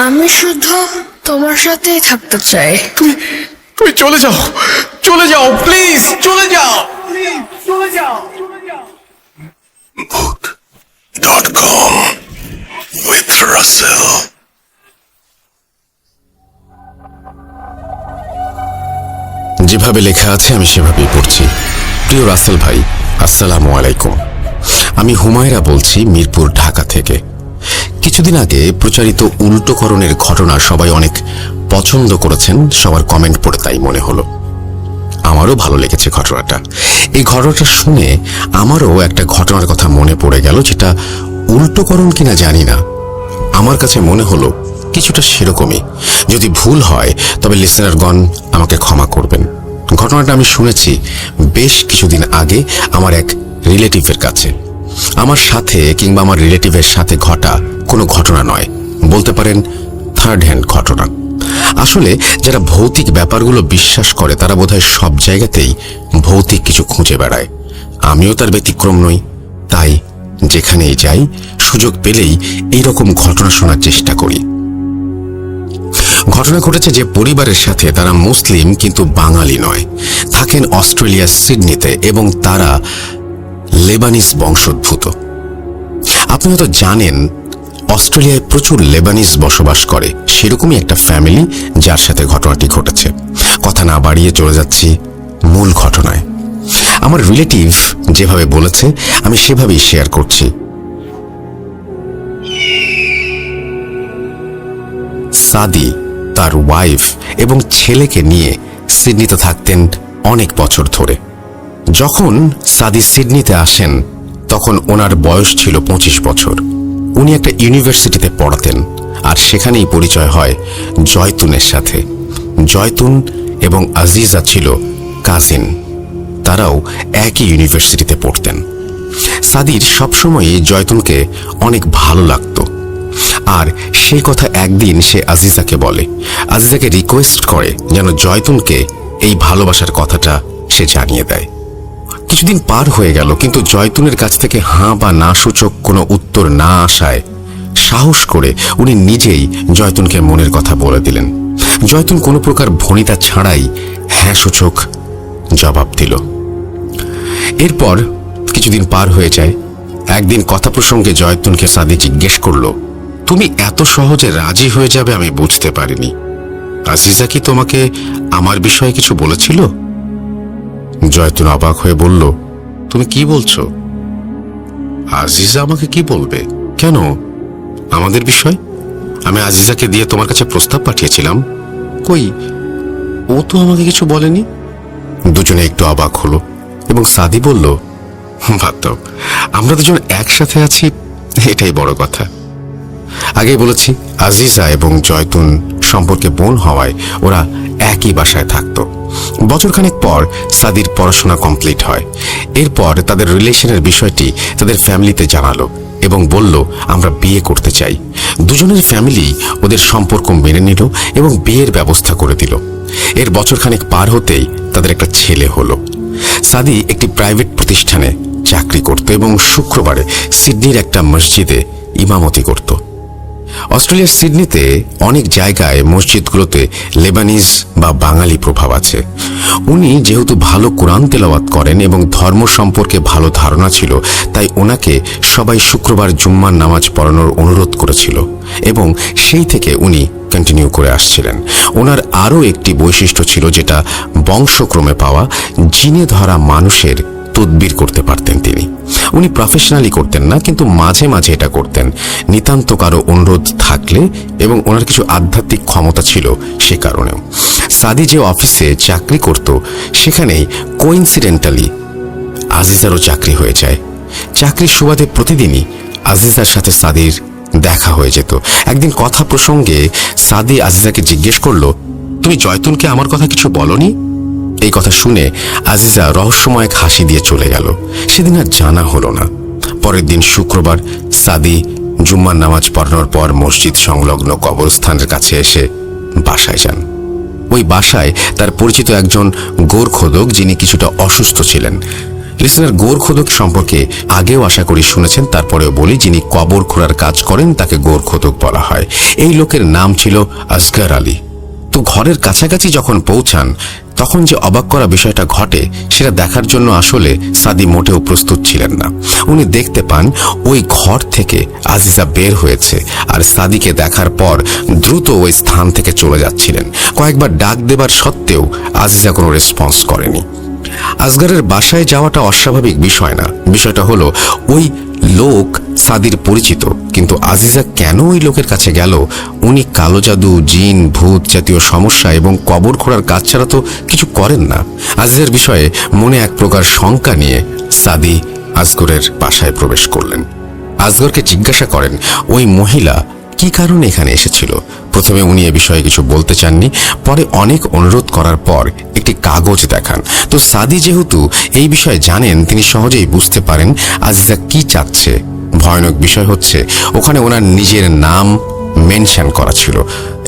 আমি শুধু তোমার সাথেই থাকতে চাই। তুমি তুমি চলে যাও, চলে যাও, প্লিজ চলে যাও, চলে যাও। Mood.com with Russell. যেভাবে লেখা আছে আমি সেভাবেই পড়ছি। প্রিয় রাসেল ভাই, আসসালামু আলাইকুম। আমি হুমায়রা বলছি মিরপুর, ঢাকা থেকে। কিছুদিন আগে প্রচারিত উল্টোকরণের ঘটনা সবাই অনেক পছন্দ করেছেন, সবার কমেন্ট পড়ে তাই মনে হলো। আমারও ভালো লেগেছে ঘটনাটা। এই ঘটনাটা শুনে আমারও একটা ঘটনার কথা মনে পড়ে গেল, যেটা উল্টোকরণ কিনা জানি না, আমার কাছে মনে হলো কিছুটা সেরকমই। যদি ভুল হয় তবে লিসেনারগণ আমাকে ক্ষমা করবেন। ঘটনাটা আমি শুনেছি বেশ কিছুদিন আগে আমার এক রিলেটিভের কাছে। আমার সাথে কিংবা আমার রিলেটিভের সাথে ঘটা কোনো ঘটনা নয়, বলতে পারেন থার্ড হ্যান্ড ঘটনা। আসলে যারা ভৌতিক ব্যাপারগুলো বিশ্বাস করে তারা বোধহয় সব জায়গাতেই ভৌতিক কিছু খুঁজে বেড়ায়। আমিও তার ব্যতিক্রম নই। তাই যেখানেই যাই, সুযোগ পেলেই এইরকম ঘটনা শোনার চেষ্টা করি। ঘটনা ঘটেছে যে পরিবারের সাথে, তারা মুসলিম কিন্তু বাঙালি নয়, থাকেন অস্ট্রেলিয়ার সিডনিতে এবং তারা লেবানিজ বংশোদ্ভূত। আপনি হয়তো জানেন অস্ট্রেলিয়ায় প্রচুর লেবানিজ বসবাস করে। সেরকমই একটা ফ্যামিলি যার সাথে ঘটনাটি ঘটেছে। কথা না বাড়িয়ে চলে যাচ্ছি মূল ঘটনায়। আমার রিলেটিভ যেভাবে বলেছে আমি সেভাবেই শেয়ার করছি। সাদি তার ওয়াইফ এবং ছেলেকে নিয়ে সিডনিতে থাকতেন অনেক বছর ধরে। যখন সাদি সিডনিতে আসেন তখন ওনার বয়স ছিল 25 বছর। উনি একটা ইউনিভার্সিটিতে পড়াতেন, আর সেখানেই পরিচয় হয় জয়তুনের সাথে। জয়তুন এবং আজিজা ছিল কাজিন, তারাও একই ইউনিভার্সিটিতে পড়তেন। সাদির সবসময়ই জয়তুনকে অনেক ভালো লাগতো, আর সেই কথা একদিন সে আজিজাকে বলে। আজিজাকে রিকোয়েস্ট করে যেন জয়তুনকে এই ভালোবাসার কথাটা সে জানিয়ে দেয়। কিছুদিন পার হয়ে গেল, কিন্তু জয়তুনের কাছ থেকে হাঁ বা না সূচক কোনো উত্তর না আসায় সাহস করে উনি নিজেই জয়তুনকে মনের কথা বলে দিলেন। জয়তুন কোনো প্রকার ভনিতা ছাড়াই হ্যাঁ সূচক জবাব দিল। এরপর কিছুদিন পার হয়ে যায়। একদিন কথা প্রসঙ্গে জয়তুনকে সাদি জিজ্ঞেস করলো, তুমি এত সহজে রাজি হয়ে যাবে আমি বুঝতে পারিনি। আজিজা কি তোমাকে আমার বিষয়ে কিছু বলেছিল? জয়তুন অবাক হয়ে বলল, তুমি কি বলছো? আজিজা আমাকে কি বলবে? কেন? আমাদের বিষয়? আমি আজিজাকে দিয়ে তোমার কাছে প্রস্তাব পাঠিয়েছিলাম। কই, ও তো আমাকে কিছু বলেনি। দুজনে একটু অবাক হলো এবং সাদি বলল, বাদ দাও, আমরা দুজন একসাথে আছি, এটাই বড় কথা। আগেই বলেছি আজিজা এবং জয়তুন সম্পর্কে বোন হওয়ায় ওরা একই বাসায় থাকতো। বছরখানেক পর সাদির পড়াশোনা কমপ্লিট হয়। এরপর তাদের রিলেশনের বিষয়টি তাদের ফ্যামিলিতে জানালো এবং বলল, আমরা বিয়ে করতে চাই। দুজনের ফ্যামিলি ওদের সম্পর্ক মেনে নিল এবং বিয়ের ব্যবস্থা করে দিল। এর বছরখানেক পার হতেই তাদের একটা ছেলে হলো। সাদি একটি প্রাইভেট প্রতিষ্ঠানে চাকরি করত এবং শুক্রবারে সিডনির একটা মসজিদে ইমামতি করত। অস্ট্রেলিয়ার সিডনিতে অনেক জায়গায় মসজিদগুলোতে লেবানিজ বা বাঙালি প্রভাব আছে। উনি যেহেতু ভালো কোরআন তেলাওয়াত করেন এবং ধর্ম সম্পর্কে ভালো ধারণা ছিল, তাই ওনাকে সবাই শুক্রবার জুম্মার নামাজ পড়ানোর অনুরোধ করেছিল এবং সেই থেকে উনি কন্টিনিউ করে আসছিলেন। ওনার আরও একটি বৈশিষ্ট্য ছিল, যেটা বংশক্রমে পাওয়া। জিনে ধরা মানুষের তদবির করতে পারতেন তিনি। উনি প্রফেশনালি করতেন না, কিন্তু মাঝে মাঝে এটা করতেন নিতান্ত কারো অনুরোধ থাকলে, এবং ওনার কিছু আধ্যাত্মিক ক্ষমতা ছিল সে কারণেও। সাদি যে অফিসে চাকরি করত সেখানেই কোইন্সিডেন্টালি আজিজারও চাকরি হয়ে যায়। চাকরির সুবাদে প্রতিদিনই আজিজার সাথে সাদির দেখা হয়ে যেত। একদিন কথা প্রসঙ্গে সাদি আজিজাকে জিজ্ঞেস করলো, তুমি জয়তুনকে আমার কথা কিছু বলনি? এই কথা শুনে আজিজা রহস্যময় এক হাসি দিয়ে চলে গেল। সেদিন আর জানা হলো না। পরের দিন শুক্রবার সাদি জুম্মার নামাজ পড়ানোর পর মসজিদ সংলগ্ন কবরস্থানের কাছে এসে বাসায় যান। ওই বাসায় তার পরিচিত একজন গোরখোদক, যিনি কিছুটা অসুস্থ ছিলেন। লিসেনার গোরখোদক সম্পর্কে আগেও আশা করি শুনেছেন, তারপরেও বলি, যিনি কবর খোঁড়ার কাজ করেন তাকে গোরখোদক বলা হয়। এই লোকের নাম ছিল আসগর আলী। তো ঘরের কাছাকাছি যখন পৌঁছান তখন যে অবাক করা বিষয়টা ঘটে সেটা দেখার জন্য আসলে সাদি মোটেও প্রস্তুত ছিলেন না। উনি দেখতে পান ওই ঘর থেকে আজিজা বের হয়েছে আর সাদিকে দেখার পর দ্রুত ওই স্থান থেকে চলে যাচ্ছিলেন। কয়েকবার ডাক দেবার সত্ত্বেও আজিজা কোনো রেসপন্স করেনি। আসগরের বাসায় যাওয়াটা অস্বাভাবিক বিষয় না, বিষয়টা হলো ওই লোক সাদির পরিচিত, কিন্তু আজিজা কেন ওই লোকের কাছে গেল? উনি কালো জাদু, জিন, ভূত জাতীয় সমস্যা এবং কবর খোঁড়ার কাজ ছাড়া তো কিছু করেন না। আজিজার বিষয়ে মনে এক প্রকার শঙ্কা নিয়ে সাদি আসগরের বাসায় প্রবেশ করলেন। আসগরকে জিজ্ঞাসা করেন ওই মহিলা কি কারণে এখানে এসেছিল। প্রথমে উনি এ বিষয়ে কিছু বলতে চাননি, পরে অনেক অনুরোধ করার পর একটি কাগজ দেখান। তো সাদি যেহেতু এই বিষয়ে জানেন, তিনি সহজেই বুঝতে পারেন আজিজা কি চাচ্ছে। ভয়ানক বিষয় হচ্ছে ওখানে ওনার নিজের নাম মেনশন করা ছিল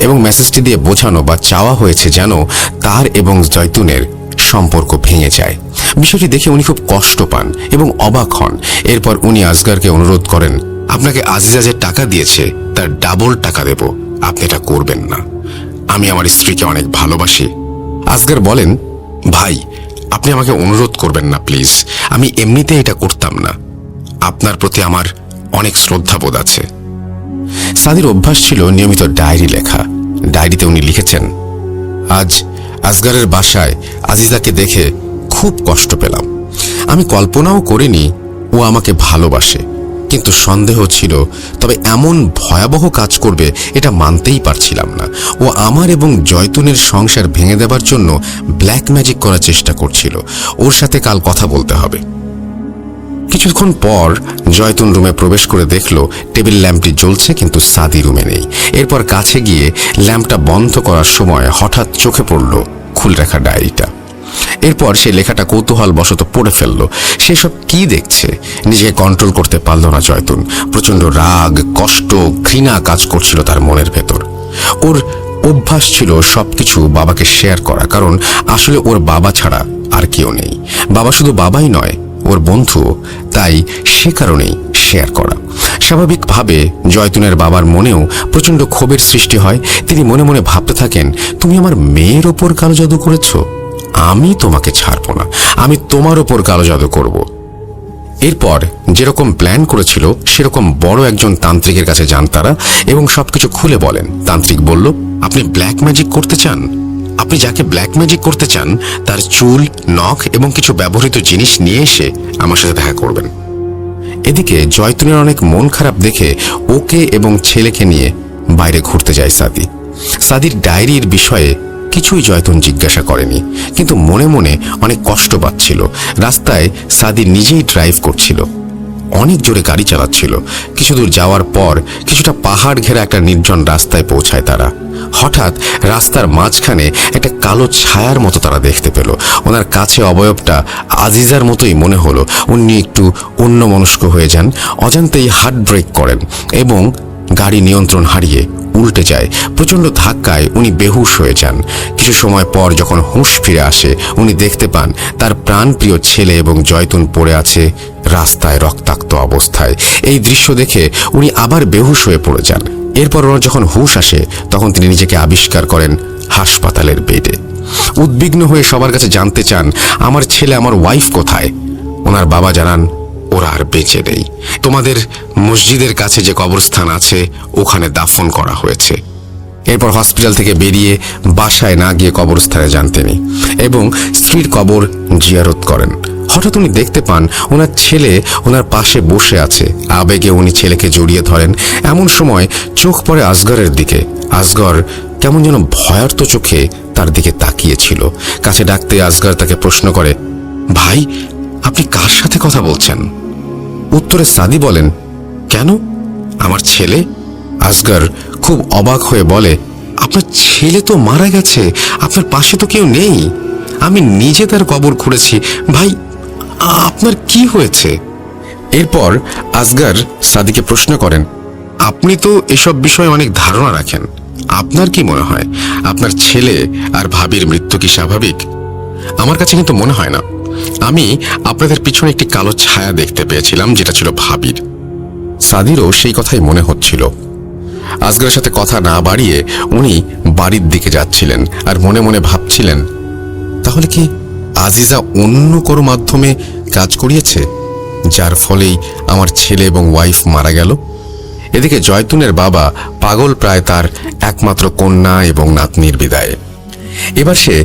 এবং মেসেজটি দিয়ে বোঝানো বা চাওয়া হয়েছে যেন তার এবং জয়তুনের সম্পর্ক ভেঙে যায়। বিষয়টি দেখে উনি খুব কষ্ট পান এবং অবাক হন। এরপর উনি আসগরকে অনুরোধ করেন, আপনাকে আজিজা যে টাকা দিয়েছে তার ডাবল টাকা দেব, আপনি এটা করবেন না। আমি আমার স্ত্রীকে অনেক ভালোবাসি। আসগর বলেন, ভাই আপনি আমাকে অনুরোধ করবেন না প্লিজ, আমি এমনিতে এটা করতাম না। আপনার প্রতি আমার অনেক শ্রদ্ধাবোধ আছে। সাদির অভ্যাস ছিল নিয়মিত ডায়েরি লেখা। ডায়েরিতে উনি লিখেছেন, আজ আসগরের বাসায় আজিজাকে দেখে খুব কষ্ট পেলাম। আমি কল্পনাও করিনি ও আমাকে ভালোবাসে, কিন্তু সন্দেহ ছিল, তবে এমন ভয়াবহ কাজ করবে এটা মানতেই পারছিলাম না। ও আমার এবং জয়তুনের সংসার ভেঙে দেবার জন্য ব্ল্যাক ম্যাজিক করার চেষ্টা করছিল। ওর সাথে কাল কথা বলতে হবে। কিছুক্ষণ পর জয়তুন রুমে প্রবেশ করে দেখল টেবিল ল্যাম্পটি জ্বলছে, কিন্তু সাদি রুমে নেই। এরপর কাছে গিয়ে ল্যাম্পটা বন্ধ করার সময় হঠাৎ চোখে পড়ল খুলে রাখা ডায়েরিটা। এরপর সে লেখাটা কৌতূহল বশত পড়ে ফেলল। সেসব কি দেখছে নিজেকে কন্ট্রোল করতে পারল না জয়তুন। প্রচন্ড রাগ, কষ্ট, ঘৃণা কাজ করছিল তার মনের ভেতর। ওর অভ্যাস ছিল সবকিছু বাবাকে শেয়ার করা, কারণ আসলে ওর বাবা ছাড়া আর কেউ নেই। বাবা শুধু বাবাই নয়, ওর বন্ধু, তাই সে কারণেই শেয়ার করা। স্বাভাবিকভাবে জয়তুনের বাবার মনেও প্রচন্ড ক্ষোভের সৃষ্টি হয়। তিনি মনে মনে ভাবতে থাকেন, তুমি আমার মেয়ের ওপর কালো জাদু করেছ, আমি তোমাকে ছাড়বো না, আমি তোমার ওপর কালো জাদু করব। এরপর যেরকম প্ল্যান করেছিল সেরকম বড় একজন তান্ত্রিকের কাছে যান তারা এবং সবকিছু খুলে বলেন। তান্ত্রিক বলল, আপনি ব্ল্যাক ম্যাজিক করতে চান? আপনি যাকে ব্ল্যাক ম্যাজিক করতে চান তার চুল, নখ এবং কিছু ব্যবহৃত জিনিস নিয়ে এসে আমার সাথে দেখা করবেন। এদিকে জয়তুনের অনেক মন খারাপ দেখে ওকে এবং ছেলেকে নিয়ে বাইরে ঘুরতে যায় সাদি। সাদির ডায়েরির বিষয়ে কিছুই জয়তুন জিজ্ঞাসা করেনি, কিন্তু মনে মনে অনেক কষ্ট পাচ্ছিল। রাস্তায় সাদি নিজেই ড্রাইভ করছিল, অনেক জোরে গাড়ি চালাচ্ছিল। কিছু দূর যাওয়ার পর কিছুটা পাহাড় ঘেরা একটা নির্জন রাস্তায় পৌঁছায় তারা। হঠাৎ রাস্তার মাঝখানে একটা কালো ছায়ার মতো তারা দেখতে পেল। ওনার কাছে অবয়বটা আজিজার মতোই মনে হলো। উনি একটু অন্যমনস্ক হয়ে যান, অজান্তেই হার্ট ব্রেক করেন এবং গাড়ি নিয়ন্ত্রণ হারিয়ে উল্টে যায়। প্রচন্ড ধাক্কায় উনি বেহুশ হয়ে যান। কিছু সময় পর যখন হুঁশ ফিরে আসে, উনি দেখতে পান তার প্রাণপ্রিয় ছেলে এবং জয়তুন পড়ে আছে রাস্তায় রক্তাক্ত অবস্থায়। এই দৃশ্য দেখে উনি আবার বেহুশ হয়ে পড়ে যান। এরপর ওনার যখন হুঁশ আসে তখন তিনি নিজেকে আবিষ্কার করেন হাসপাতালের বেডে। উদ্বিগ্ন হয়ে সবার কাছে জানতে চান, আমার ছেলে, আমার ওয়াইফ কোথায়? ওনার বাবা জানান, ওরা আর বেঁচে নেই। তোমাদের মসজিদের কাছে যে কবরস্থান আছে ওখানে দাফন করা হয়েছে। এরপর হসপিটাল থেকে বেরিয়ে বাসায় না গিয়ে কবরস্থানে যান তিনি এবং স্ত্রীর কবর জিয়ারত করেন। হঠাৎ উনি দেখতে পান ওনার ছেলে ওনার পাশে বসে আছে। আবেগে উনি ছেলেকে জড়িয়ে ধরেন। এমন সময় চোখ পড়ে আসগরের দিকে। আসগর কেমন যেন ভয়ার্ত চোখে তার দিকে তাকিয়েছিল। কাছে ডাকতে আসগর তাকে প্রশ্ন করে, ভাই আপনি কার সাথে কথা বলছেন? উত্তরে সাদি বলেন, কেন, আমার ছেলে। আসগর খুব অবাক হয়ে বলে, আপনার ছেলে তো মারা গেছে, আপনার পাশে তো কেউ নেই। আমি নিজে তার কবর খুঁড়েছি। ভাই আপনার কি হয়েছে? এরপর আসগর সাদিকে প্রশ্ন করেন, আপনি তো এসব বিষয়ে অনেক ধারণা রাখেন, আপনার কি মনে হয় আপনার ছেলে আর ভাবির মৃত্যু কি স্বাভাবিক? আমার কাছে কিন্তু মনে হয় না। আমি আপনাদের পিছনে একটি কালো ছায়া দেখতে পেয়েছিলাম, যেটা ছিল ভাবির। সাদিরও সেই কথাই মনে হচ্ছিল। আসগরের সাথে কথা না বাড়িয়ে উনি বাড়ির দিকে যাচ্ছিলেন আর মনে মনে ভাবছিলেন, তাহলে কি আজিজা অন্য কোনো মাধ্যমে কাজ করিয়েছে, যার ফলেই আমার ছেলে এবং ওয়াইফ মারা গেল? এদিকে জয়তুনের বাবা পাগল প্রায় তার একমাত্র কন্যা এবং নাতনির বিদায়ে। এবার সে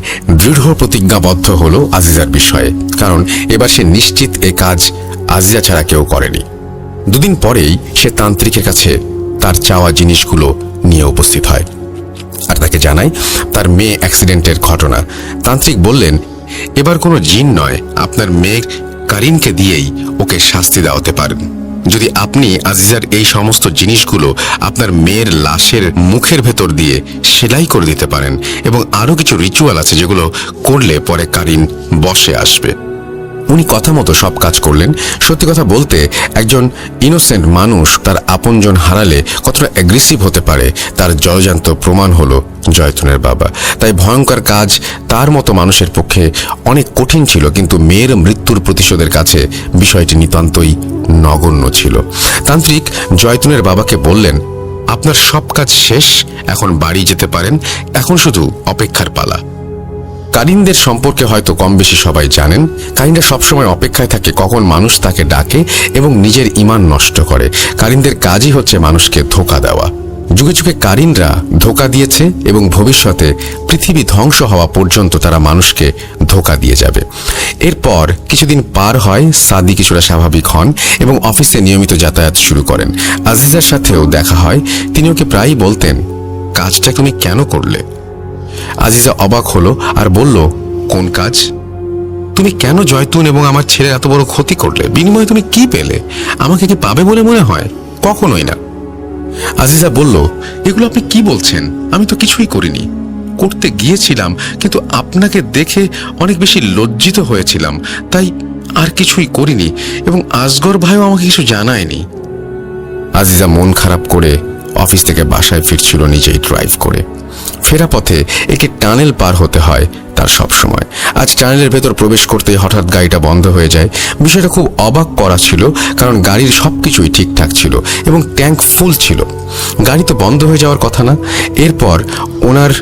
দৃঢ় প্রতিজ্ঞাবদ্ধ হলো আজিজার বিষয়ে, কারণ এবার সে নিশ্চিত এ কাজ আজিজা ছাড়া কেউ করেনি। দুদিন পরেই সে তান্ত্রিকের কাছে তার চাওয়া জিনিসগুলো নিয়ে উপস্থিত হয় আর তাকে জানায় তার মেয়ে অ্যাক্সিডেন্টের ঘটনা। তান্ত্রিক বললেন, এবার কোনো জিন নয়, আপনার মেয়ে কারিনকে দিয়েই ওকে শাস্তি দেওয়াতে পারেন। যদি আপনি আজিজার এই সমস্ত জিনিসগুলো আপনার মেয়ের লাশের মুখের ভেতর দিয়ে সেলাই করে দিতে পারেন, এবং আরো কিছু রিচুয়াল আছে যেগুলো করলে পরে কারিন বসে আসবে। উনি কথা মতো সব কাজ করলেন। সত্যি কথা বলতে, একজন ইনোসেন্ট মানুষ তার আপনজন হারালে কতটা অ্যাগ্রেসিভ হতে পারে তার জলজান্ত প্রমাণ হলো জয়তুনের বাবা। তাই ভয়ঙ্কর কাজ তার মতো মানুষের পক্ষে অনেক কঠিন ছিল, কিন্তু মেয়ের মৃত্যুর প্রতিশোধের কাছে বিষয়টি নিতান্তই নগণ্য ছিল। তান্ত্রিক জয়তুনের বাবাকে বললেন, আপনার সব কাজ শেষ, এখন বাড়ি যেতে পারেন, এখন শুধু অপেক্ষার পালা। কারিনদের সম্পর্কে হয়তো কম বেশি সবাই জানেন। কারিনরা সবসময় অপেক্ষায় থাকে কখন মানুষ তাকে ডাকে এবং নিজের ঈমান নষ্ট করে। কারিনদের কাজই হচ্ছে মানুষকে ধোঁকা দেওয়া। যুগে যুগে কারিনরা ধোঁকা দিয়েছে এবং ভবিষ্যতে পৃথিবী ধ্বংস হওয়া পর্যন্ত তারা মানুষকে ধোঁকা দিয়ে যাবে। এরপর কিছুদিন পার হয়, সাদি কিছুটা স্বাভাবিক হন এবং অফিসে নিয়মিত যাতায়াত শুরু করেন। আজিজার সাথেও দেখা হয়। তিনি ওকে প্রায়ই বলতেন, কাজটা তুমি কেন করলে? আজিজা অবাক হলো আর বলল, কোন কাজ? তুমি কেন জয়তুন এবং আমার ছেলের এত বড় ক্ষতি করলে? বিনিময়ে তুমি কি পেলে? আমাকে কি পাবে বলে মনে হয়? কখনোই না। আজিজা বলল, এগুলো আপনি কি বলছেন? আমি তো কিছুই করিনি। করতে গিয়েছিলাম, কিন্তু আপনাকে দেখে অনেক বেশি লজ্জিত হয়েছিলাম, তাই আর কিছুই করিনি, এবং আসগর ভাইও আমাকে কিছু জানায়নি। আজিজা মন খারাপ করে অফিস থেকে বাসায় ফিরছিল নিজেই ড্রাইভ করে। ফেরা পথে একটি টানেল পার হতে হয় তার সব সময়। আজ টানেলের ভেতর প্রবেশ করতেই হঠাৎ গাড়িটা বন্ধ হয়ে যায়। বিষয়টা খুব অবাক করা ছিল, কারণ গাড়ির সবকিছুই ঠিকঠাক ছিল এবং ট্যাঙ্ক ফুল ছিল। গাড়ি তো বন্ধ হয়ে যাওয়ার কথা না। এরপর ওনার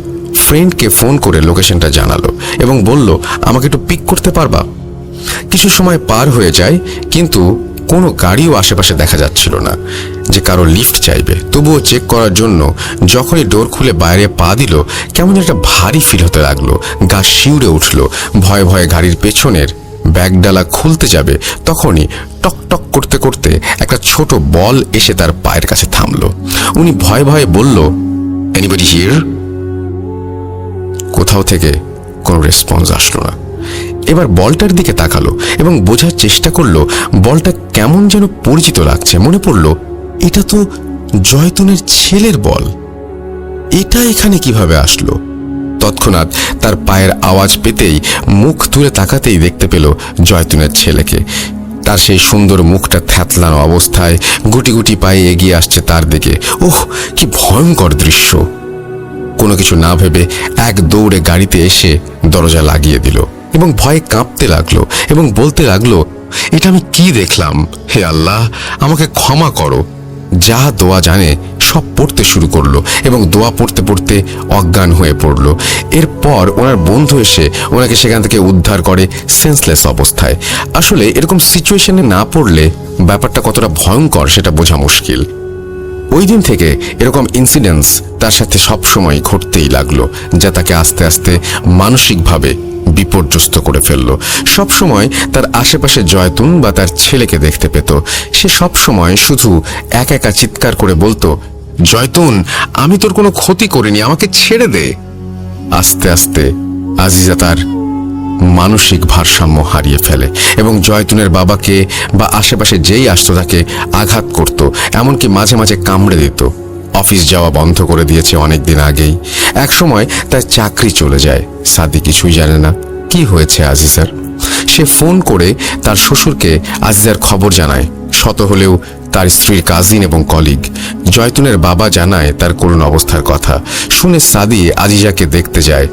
ফ্রেন্ডকে ফোন করে লোকেশনটা জানালো এবং বলল, আমাকে একটু পিক করতে পারবা? কিছু সময় পার হয়ে যায়, কিন্তু কোনো গাড়িও আশেপাশে দেখা যাচ্ছিল না যে কারো লিফট চাইবে। তবুও চেক করার জন্য যখনই ডোর খুলে বাইরে পা দিল, কেমন একটা ভারী ফিল হতে লাগলো। গা শিউরে উঠল। ভয়ে ভয়ে গাড়ির পেছনের ব্যাগডালা খুলতে যাবে, তখনই টক টক করতে করতে একটা ছোট বল এসে তার পায়ের কাছে থামলো। উনি ভয়ে ভয়ে বলল, এনিবডি হিয়ার? কোথাও থেকে কোনো রেসপন্স আসলো না। এবার বলটার দিকে তাকালো এবং বোঝার চেষ্টা করলো বলটা কেমন যেন পরিচিত লাগছে। মনে পড়ল, এটা তো জয়তুনের ছেলের বল। এটা এখানে কিভাবে আসলো? তৎক্ষণাৎ তার পায়ের আওয়াজ পেতেই মুখ তুলে তাকাতেই দেখতে পেল জয়তুনের ছেলেকে। তার সেই সুন্দর মুখটা থ্যাতলানো অবস্থায় গুটি গুটি পায়ে এগিয়ে আসছে তার দিকে। ওহ, কি ভয়ঙ্কর দৃশ্য! কোনো কিছু না ভেবে এক দৌড়ে গাড়িতে এসে দরজা লাগিয়ে দিল এবং ভয়ে কাঁপতে লাগলো এবং বলতে লাগলো, এটা আমি কি দেখলাম? হে আল্লাহ, আমাকে ক্ষমা করো। যা দোয়া জানে সব পড়তে শুরু করলো এবং দোয়া পড়তে পড়তে অজ্ঞান হয়ে পড়ল। এরপর ওনার বন্ধু এসে ওনাকে সেখান থেকে উদ্ধার করে সেন্সলেস অবস্থায়। আসলে এরকম সিচুয়েশনে না পড়লে ব্যাপারটা কতটা ভয়ঙ্কর সেটা বোঝা মুশকিল। ওই দিন থেকে এরকম ইনসিডেন্টস তার সাথে সবসময় ঘটতেই লাগলো, যা তাকে আস্তে আস্তে মানসিকভাবে বিপর্যস্ত করে ফেলল। সবসময় তার আশেপাশে জয়তুন বা তার ছেলেকে দেখতে পেত। সে সবসময় শুধু একা একা চিৎকার করে বলতো, জয়তুন, আমি তোর কোনো ক্ষতি করিনি, আমাকে ছেড়ে দে। আস্তে আস্তে আজিজা তার মানসিক ভারসাম্য হারিয়ে ফেলে এবং জয়তুনের বাবাকে বা আশেপাশে যেই আসতো তাকে আঘাত করত, এমনকি মাঝে মাঝে কামড়ে দিত। অফিস যাওয়া বন্ধ করে দিয়েছে অনেকদিন আগেই। এক সময় তার চাকরি চলে যায়। সাদি কিছুই জানে না কি হয়েছে আজিজার। সে ফোন করে তার শ্বশুরকে আজিজার খবর জানায়। শত হলেও তার স্ত্রীর কাজিন এবং কলিগ। জয়তুনের বাবা জানায় তার করুণ অবস্থার কথা। শুনে সাদি আজিজাকে দেখতে যায়।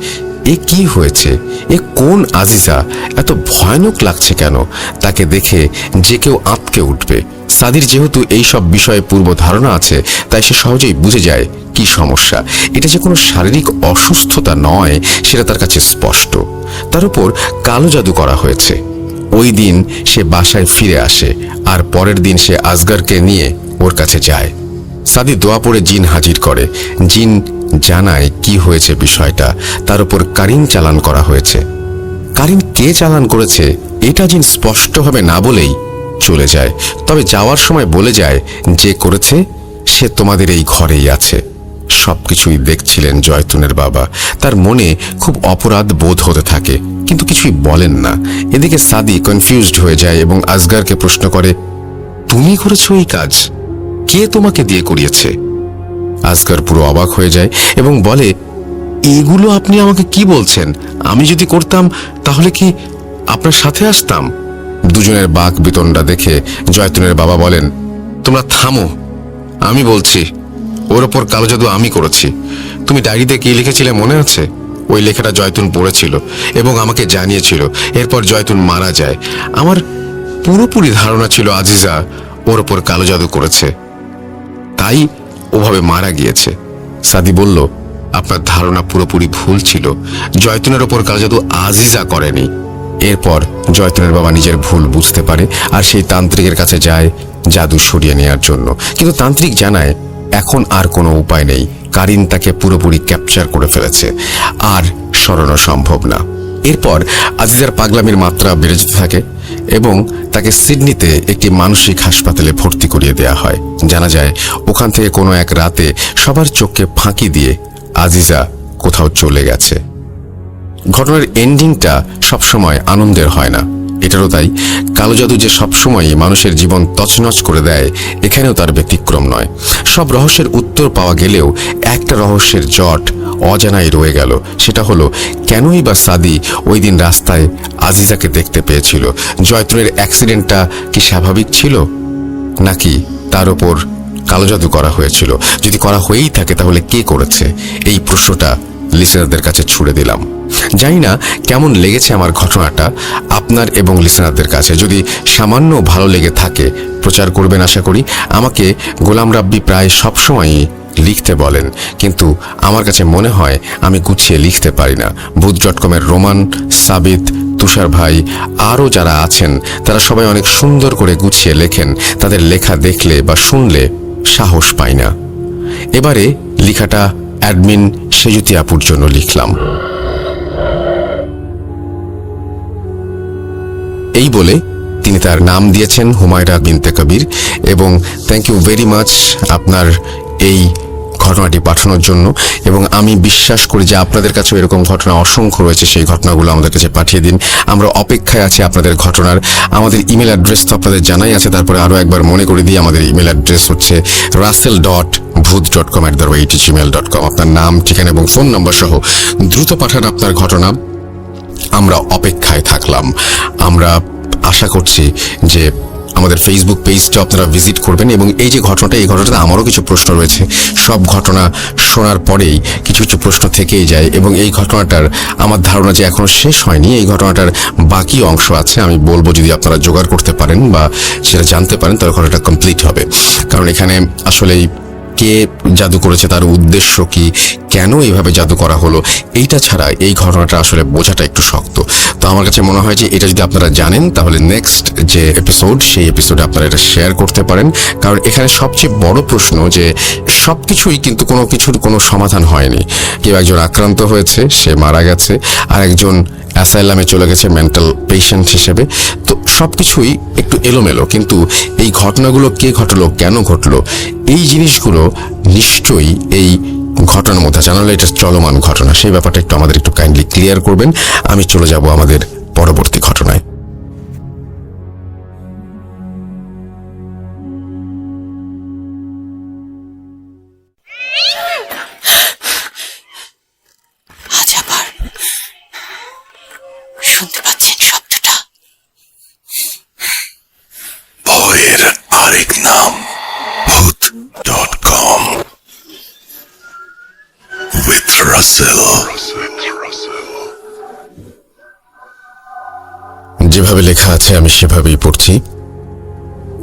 এ কি হয়েছে? এ কোন আজিজা? এত ভয়ানক লাগছে কেন? তাকে দেখে যে কেউ আঁতকে উঠবে। সাদির যেহেতু এই সব বিষয়ে পূর্ব ধারণা আছে, তাই সে সহজেই বুঝে যায় কি সমস্যা। এটা যে কোনো শারীরিক অসুস্থতা নয় সেটা তার কাছে স্পষ্ট। তার উপর কালো জাদু করা হয়েছে। ওই দিন সে বাসায় ফিরে আসে, আর পরের দিন সে আসগরকে নিয়ে ওর কাছে যায়। সাদি দোয়া পড়ে জিন হাজির করে। জিন জানায় কি হয়েছে বিষয়টা। তার উপর কারিন চালান করা হয়েছে। কারিন কে চালান করেছে এটা জিন স্পষ্টভাবে না বলেই চলে যায়। তবে যাওয়ার সময় বলে যায় যে করেছে সে তোমাদের এই ঘরেই আছে। সবকিছুই দেখছিলেন জয়তুনের বাবা। তার মনে খুব অপরাধ বোধ হতে থাকে, কিন্তু কিছুই বলেন না। এদিকে সাদি কনফিউজড হয়ে যায় এবং আসগরকে প্রশ্ন করে, তুমি করেছো এই কাজ? কে তোমাকে দিয়ে করিয়েছে? আসগর পুরো অবাক হয়ে যায় এবং বলে, এগুলো আপনি আমাকে কি বলছেন? আমি যদি করতাম তাহলে কি আপনার সাথে আসতাম? দুজনের বাক বিতণ্ডা দেখে জয়তুনের বাবা বলেন, তোমরা থামো, আমি বলছি। ওর ওপর কালো জাদু আমি করেছি। তুমি ডায়েরিতে কি লিখেছিলে মনে আছে? ওই লেখাটা জয়তুন পড়েছিল এবং আমাকে জানিয়েছিল। এরপর জয়তুন মারা যায়। আমার পুরোপুরি ধারণা ছিল আজিজা ওর ওপর কালো জাদু করেছে, তাই ওভাবে মারা গিয়েছে। সাদি বলল, আপনার ধারণা পুরোপুরি ভুল ছিল। জয়তুনের ওপর কালো জাদু আজিজা করেনি। এরপর জয়তুনের বাবা নিজের ভুল বুঝতে পারে আর সেই তান্ত্রিকের কাছে যায় জাদু সরিয়ে নেওয়ার জন্য। কিন্তু তান্ত্রিক জানায় এখন আর কোনো উপায় নেই। কারিন তাকে পুরোপুরি ক্যাপচার করে ফেলেছে, আর সরানো সম্ভব না। এরপর আজিজার পাগলামির মাত্রা বেড়ে যেতে থাকে এবং তাকে সিডনিতে একটি মানসিক হাসপাতালে ভর্তি করিয়ে দেওয়া হয়। জানা যায় ওখান থেকে কোনো এক রাতে সবার চোখকে ফাঁকি দিয়ে আজিজা কোথাও চলে গেছে। ঘটনার এন্ডিংটা সবসময় আনন্দের হয় না। এটারও তাই। কালো জাদু যে সবসময় মানুষের জীবন তছনছ করে দেয়, এখানেও তার ব্যতিক্রম নয়। সব রহস্যের উত্তর পাওয়া গেলেও একটা রহস্যের জট অজানাই রয়ে গেল। সেটা হলো, কেনই বা সাদি ওই দিন রাস্তায় আজিজাকে দেখতে পেয়েছিল? জয়তুনের অ্যাক্সিডেন্টটা কি স্বাভাবিক ছিল, নাকি তার ওপর কালো জাদু করা হয়েছিল? যদি করা হয়েই থাকে তাহলে কে করেছে? এই প্রশ্নটা লিসেনারদের কাছে ছুড়ে দিলাম। জানি না কেমন লেগেছে আমার ঘটনাটা আপনার এবং লিসেনারদের কাছে। যদি সামান্য ভালো লেগে থাকে প্রচার করবেন আশা করি। আমাকে গোলাম রাব্বি প্রায় সবসময়ই লিখতে বলেন, কিন্তু আমার কাছে মনে হয় আমি গুছিয়ে লিখতে পারি না। ভূত.com-এর রোমান, সাবিত, তুষার ভাই আরও যারা আছেন তারা সবাই অনেক সুন্দর করে গুছিয়ে লেখেন। তাদের লেখা দেখলে বা শুনলে সাহস পাই না। এবারে লেখাটা অ্যাডমিন সেজুতি আপুর জন্য লিখলাম। এই বলে তিনি তার নাম দিয়েছেন হুমায়রা বিনতে কবির, এবং থ্যাংক ইউ ভেরি মাচ আপনার এই ঘটনাটি পাঠানোর জন্য। এবং আমি বিশ্বাস করি যে আপনাদের কাছেও এরকম ঘটনা অসংখ্য রয়েছে। সেই ঘটনাগুলো আমাদের কাছে পাঠিয়ে দিন। আমরা অপেক্ষায় আছি আপনাদের ঘটনার। আমাদের ইমেল অ্যাড্রেস তো আপনাদের জানাই আছে, তারপরে আরও একবার মনে করে দিই। আমাদের ইমেল অ্যাড্রেস হচ্ছে russell.booth.com@gmail.com। আপনার নাম, ঠিকানা এবং ফোন নম্বর সহ দ্রুত পাঠান আপনার ঘটনা। আমরা অপেক্ষায় থাকলাম। আমরা আশা করছি যে আমাদের ফেসবুক পেজটা আপনারা ভিজিট করবেন। এবং এই যে ঘটনাটা, এই ঘটনাতে আমারও কিছু প্রশ্ন রয়েছে। সব ঘটনা শোনার পরেই কিছু কিছু প্রশ্ন থেকেই যায়, এবং এই ঘটনাটার আমার ধারণা যে এখনো শেষ হয়নি। এই ঘটনাটার বাকি অংশ আছে, আমি বলবো যদি আপনারা জোগাড় করতে পারেন বা সেটা জানতে পারেন তাহলে ঘটনাটা কমপ্লিট হবে। কারণ এখানে আসলেই কে জাদু করেছে, তার উদ্দেশ্য কি, কেন এইভাবে জাদু করা হলো, এইটা ছাড়া এই ঘটনাটা আসলে বোঝাটা একটু শক্ত। তো আমার কাছে মনে হয় যে এটা যদি আপনারা জানেন তাহলে নেক্সট যে এপিসোড, সেই এপিসোডে আপনারা এটা শেয়ার করতে পারেন। কারণ এখানে সবচেয়ে বড় প্রশ্ন যে সবকিছুই কিন্তু কোনো কিছুর কোনো সমাধান হয়নি। কেউ একজন আক্রান্ত হয়েছে, সে মারা গেছে, আর একজন অ্যাসাইলামে চলে গেছে মেন্টাল পেশেন্ট হিসেবে। তো সবকিছুই একটু এলোমেলো, কিন্তু এই ঘটনাগুলো কে ঘটলো, কেন ঘটলো, এই জিনিসগুলো নিশ্চয়ই এই ঘটনার মধ্যে জানালে এটা চলমান ঘটনা, সেই ব্যাপারটা একটু আমাদের একটু কাইন্ডলি ক্লিয়ার করবেন। আমি চলে যাব আমাদের পরবর্তী ঘটনায়। আজ আবার শুনতে পাচ্ছেন শব্দটা? ভয়ের আরেক নাম। bhoot.com with Russell. যেভাবে লেখা আছে আমি সেভাবেই পড়ছি।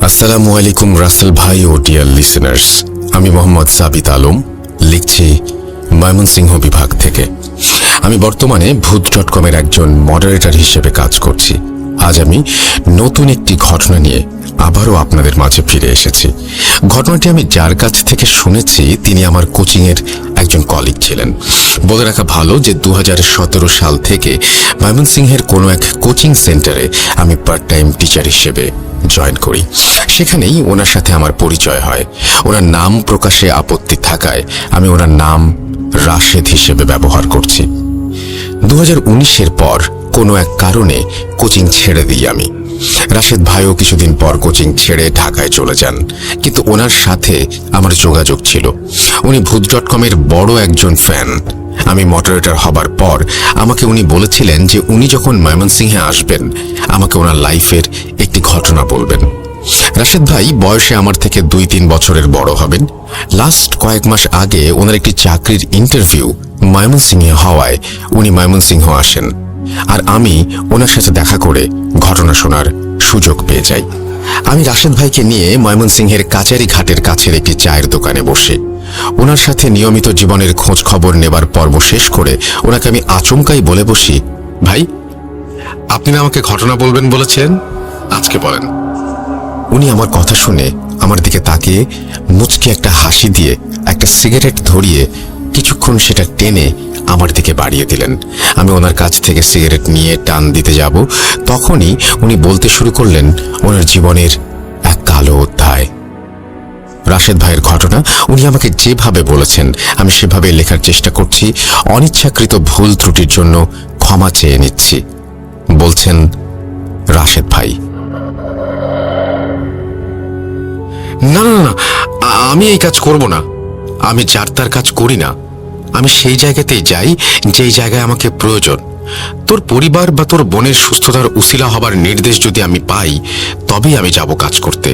আসসালামু আলাইকুম রাসেল ভাই ও ডিয়ার লিসেনার্স, আমি মোহাম্মদ সাবিত আলম, লিখছি ময়মনসিংহ বিভাগ থেকে। আমি বর্তমানে ভূত.com-এর একজন মডারেটর হিসেবে কাজ করছি। আজ আমি নতুন একটি ঘটনা নিয়ে আবারও আপনাদের মাঝে ফিরে এসেছি। ঘটনাটি আমি যার কাছ থেকে শুনেছি তিনি আমার কোচিংয়ের একজন কলিগ ছিলেন। বলে রাখা ভালো যে 2017 সাল থেকে ময়মনসিংহের কোনো এক কোচিং সেন্টারে আমি পার্ট টাইম টিচার হিসেবে জয়েন করি। সেখানেই ওনার সাথে আমার পরিচয় হয়। ওনার নাম প্রকাশে আপত্তি থাকায় আমি ওনার নাম রাশেদ হিসেবে ব্যবহার করছি। 2019-এর পর কোনো এক কারণে কোচিং ছেড়ে দিই আমি। রাশেদ ভাইও কিছুদিন পর কোচিং ছেড়ে ঢাকায় চলে যান, কিন্তু ওনার সাথে আমার যোগাযোগ ছিল। উনি ভূত.com-এর বড় একজন ফ্যান। আমি মডারেটর হবার পর আমাকে উনি বলেছিলেন যে উনি যখন ময়মনসিংহে আসবেন আমাকে ওনার লাইফের একটি ঘটনা বলবেন। রাশেদ ভাই বয়সে আমার থেকে 2-3 বছরের বড় হবেন। লাস্ট কয়েক মাস আগে ওনার একটি চাকরির ইন্টারভিউ ময়মনসিংহে হওয়ায় উনি ময়মনসিংহ আসেন, আর আমি ওনার সাথে দেখা করে ঘটনা শোনার সুযোগ পেয়ে যাই। আমি রাশেদ ভাইকে নিয়ে ময়মনসিংহের কাচারি ঘাটের কাছের একটি চায়ের দোকানে বসি। ওনার সাথে নিয়মিত জীবনের খোঁজ খবর নেবার পর্ব শেষ করে ওনাকে আমি আচমকাই বলে বসি, ভাই আপনি না আমাকে ঘটনা বলবেন বলেছেন, আজকে বলেন। উনি আমার কথা শুনে আমার দিকে তাকিয়ে মুচকি একটা হাসি দিয়ে একটা সিগারেট ধরিয়ে কিছুক্ষণ সেটা টেনে আমার দিকে বাড়িয়ে দিলেন। আমি ওনার কাছ থেকে সিগারেট নিয়ে টান দিতে যাব, তখনই উনি বলতে শুরু করলেন ওনার জীবনের এক কালো অধ্যায়। রাশেদ ভাইয়ের ঘটনা উনি আমাকে যেভাবে বলেছেন আমি সেভাবে লেখার চেষ্টা করছি। অনিচ্ছাকৃত ভুল ত্রুটির জন্য ক্ষমা চেয়ে নিচ্ছি। বলছেন রাশেদ ভাই। না না না, আমি এই কাজ করব না। আমি যার তার কাজ করি না। আমি সেই জায়গাতেই যাই যেই জায়গায় আমাকে প্রয়োজন। তোর পরিবার বা তোর বোনের সুস্থতার উসিলা হবার নির্দেশ যদি আমি পাই তবেই আমি যাব কাজ করতে।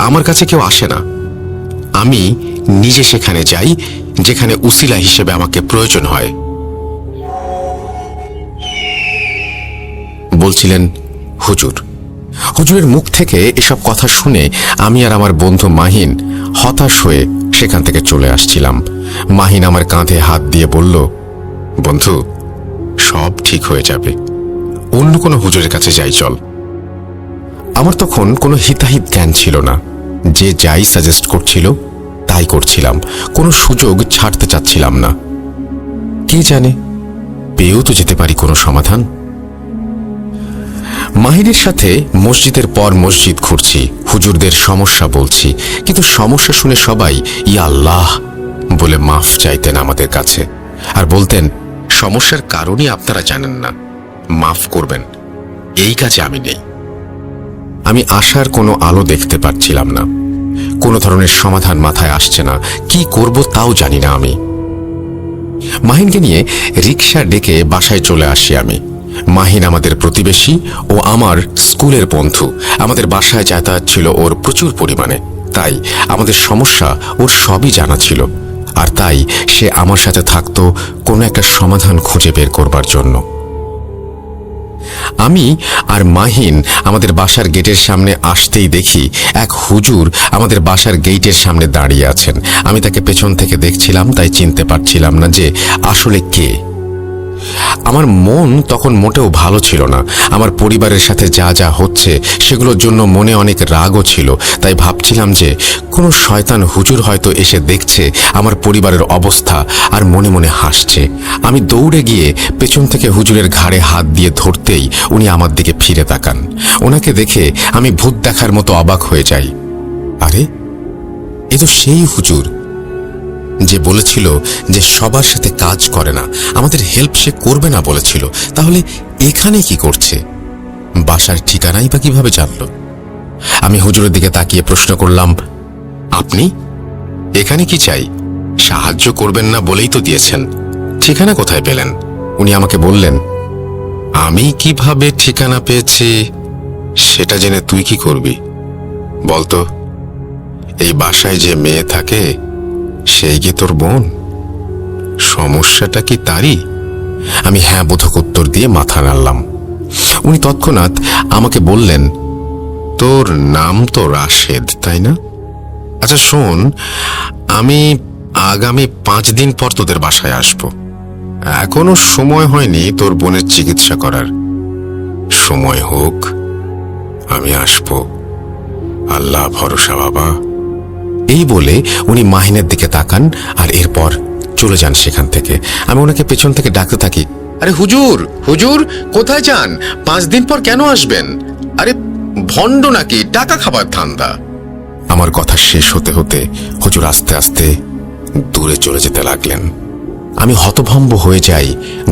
আমার কাছে কেউ আসে না, আমি নিজে সেখানে যাই যেখানে উসিলা হিসেবে আমাকে প্রয়োজন হয়। বলছিলেন হুজুর। হুজুরের মুখ থেকে এসব কথা শুনে আমি আর আমার বন্ধু মাহিন হতাশ হয়ে সেখান থেকে চলে আসছিলাম। মাহিন আমার কাঁধে হাত দিয়ে বলল, বন্ধু সব ঠিক হয়ে যাবে, অন্য কোনো হুজুরের কাছে যাই চল। আমার তখন কোনো হিতাহিত জ্ঞান ছিল না। যে যাই সাজেস্ট করছিল তাই করছিলাম, কোনো সুযোগ ছাড়তে চাচ্ছিলাম না। কে জানে পেয়েও তো যেতে পারি কোনো সমাধান। মাহিনের সাথে মসজিদের পর মসজিদ ঘুরছি, হুজুরদের সমস্যা বলছি, কিন্তু সমস্যা শুনে সবাই ইয়া আল্লাহ বলে মাফ চাইতেন আমাদের কাছে, আর বলতেন সমস্যার কারণই আপনারা জানেন না, মাফ করবেন, এই কাজে আমি নেই। আমি আশার কোনো আলো দেখতে পাচ্ছিলাম না, কোনো ধরনের সমাধান মাথায় আসছে না, কি করব তাও জানি না আমি। মাহিনকে নিয়ে রিক্সা ডেকে বাসায় চলে আসি আমি। মাহিন আমাদের প্রতিবেশী ও আমার স্কুলের বন্ধু। আমাদের বাসায় যাতায়াত ছিল ওর প্রচুর পরিমাণে, তাই আমাদের সমস্যা ওর সবই জানা ছিল, আর তাই সে আমার সাথে থাকতো কোনো একটা সমাধান খুঁজে বের করবার জন্য। আমি আর মাহিন আমাদের বাসার গেটের সামনে আসতেই দেখি এক হুজুর আমাদের বাসার গেটের সামনে দাঁড়িয়ে আছেন। আমি তাকে পেছন থেকে দেখছিলাম, তাই চিনতে পারছিলাম না যে আসলে কে। আমার মন তখন মোটেও ভালো ছিল না। আমার পরিবারের সাথে যা যা হচ্ছে সেগুলোর জন্য মনে অনেক রাগও ছিল, তাই ভাবছিলাম যে কোনো শয়তান হুজুর হয়তো এসে দেখছে আমার পরিবারের অবস্থা আর মনে মনে হাসছে। আমি দৌড়ে গিয়ে পেছন থেকে হুজুরের ঘাড়ে হাত দিয়ে ধরতেই উনি আমার দিকে ফিরে তাকান। ওনাকে দেখে আমি ভূত দেখার মতো অবাক হয়ে যাই। আরে এ তো সেই হুজুর যে বলেছিল যে সবার সাথে কাজ করে না, আমাদের হেল্প সে করবে না বলেছিল। তাহলে এখানে কি করছে? বাসার ঠিকানাই বা কিভাবে জানলো? আমি হুজুরের দিকে তাকিয়ে প্রশ্ন করলাম, আপনি এখানে কি চাই? সাহায্য করবেন না বলেই তো দিয়েছেন, ঠিকানা কোথায় পেলেন? উনি আমাকে বললেন, আমি কিভাবে ঠিকানা পেয়েছি সেটা জেনে তুই কি করবি বলতো? এই বাসায় যে মেয়ে থাকে সেই কি তোর বোন? সমস্যাটা কি তারই? আমি হ্যাঁ বোধক উত্তর দিয়ে মাথা নাড়লাম। উনি তৎক্ষণাৎ আমাকে বললেন, তোর নাম তো রাশেদ, তাই না? আচ্ছা শোন, আমি আগামী 5 দিন পর তোদের বাসায় আসব। এখনো সময় হয়নি তোর বোনের চিকিৎসা করার। সময় হোক, আমি আসব। আল্লাহ ভরসা বাবা। এই বলে উনি মাহিনের দিকে তাকান আর এরপর চলে যান সেখান থেকে। আমি ওনাকে পেছন থেকে ডাকতে থাকি, আরে হুজুর, হুজুর কোথায় যান? 5 দিন পর কেন আসবেন? আরে ভণ্ড নাকি, টাকা খাবার ধান্দা। আমার কথা শেষ হতে হতে হুজুর আস্তে আস্তে দূরে চলে যেতে লাগলেন। আমি হতভম্ব হয়ে যাই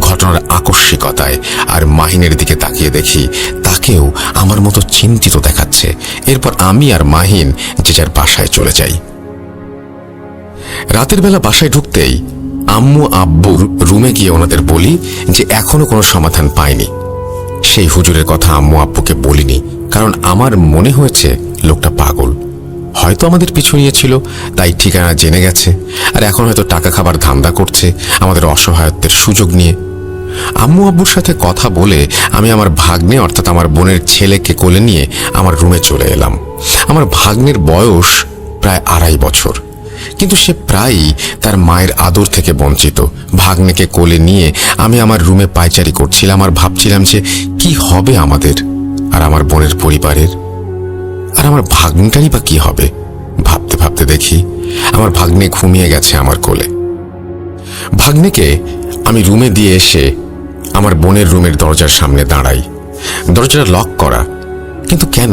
ঘটনার আকস্মিকতায়, আর মাহিনের দিকে তাকিয়ে দেখি তাকেও আমার মতো চিন্তিত দেখাচ্ছে। এরপর আমি আর মাহিন যে যার বাসায় চলে যাই। রাতের বেলা বাসায় ঢুকতেই আম্মু আব্বুর রুমে গিয়ে ওনাদের বলি যে এখনো কোনো সমাধান পাইনি। সেই হুজুরের কথা আম্মু আব্বুকে বলিনি, কারণ আমার মনে হয়েছে লোকটা পাগল। হয়তো আমাদের পিছু নিয়েছিল, তাই ঠিকানা জেনে গেছে, আর এখন হয়তো টাকা খাবার ধান্দা করছে আমাদের অসহায়ত্বের সুযোগ নিয়ে। আম্মু আব্বুর সাথে কথা বলে আমি আমার ভাগ্নে অর্থাৎ আমার বোনের ছেলেকে কোলে নিয়ে আমার রুমে চলে এলাম। আমার ভাগ্নের বয়স প্রায় 2.5 বছর, কিন্তু সে প্রায়ই তার মায়ের আদর থেকে বঞ্চিত। ভাগ্নেকে কোলে নিয়ে আমি আমার রুমে পায়চারি করছিলাম আর ভাবছিলাম যে কি হবে আমাদের আর আমার বোনের পরিবারের, আর আমার ভাগ্নটারই বা কি হবে। ভাবতে ভাবতে দেখি আমার ভাগ্নে ঘুমিয়ে গেছে আমার কোলে। ভাগ্নেকে আমি রুমে দিয়ে এসে আমার বোনের রুমের দরজার সামনে দাঁড়াই। দরজাটা লক করা, কিন্তু কেন?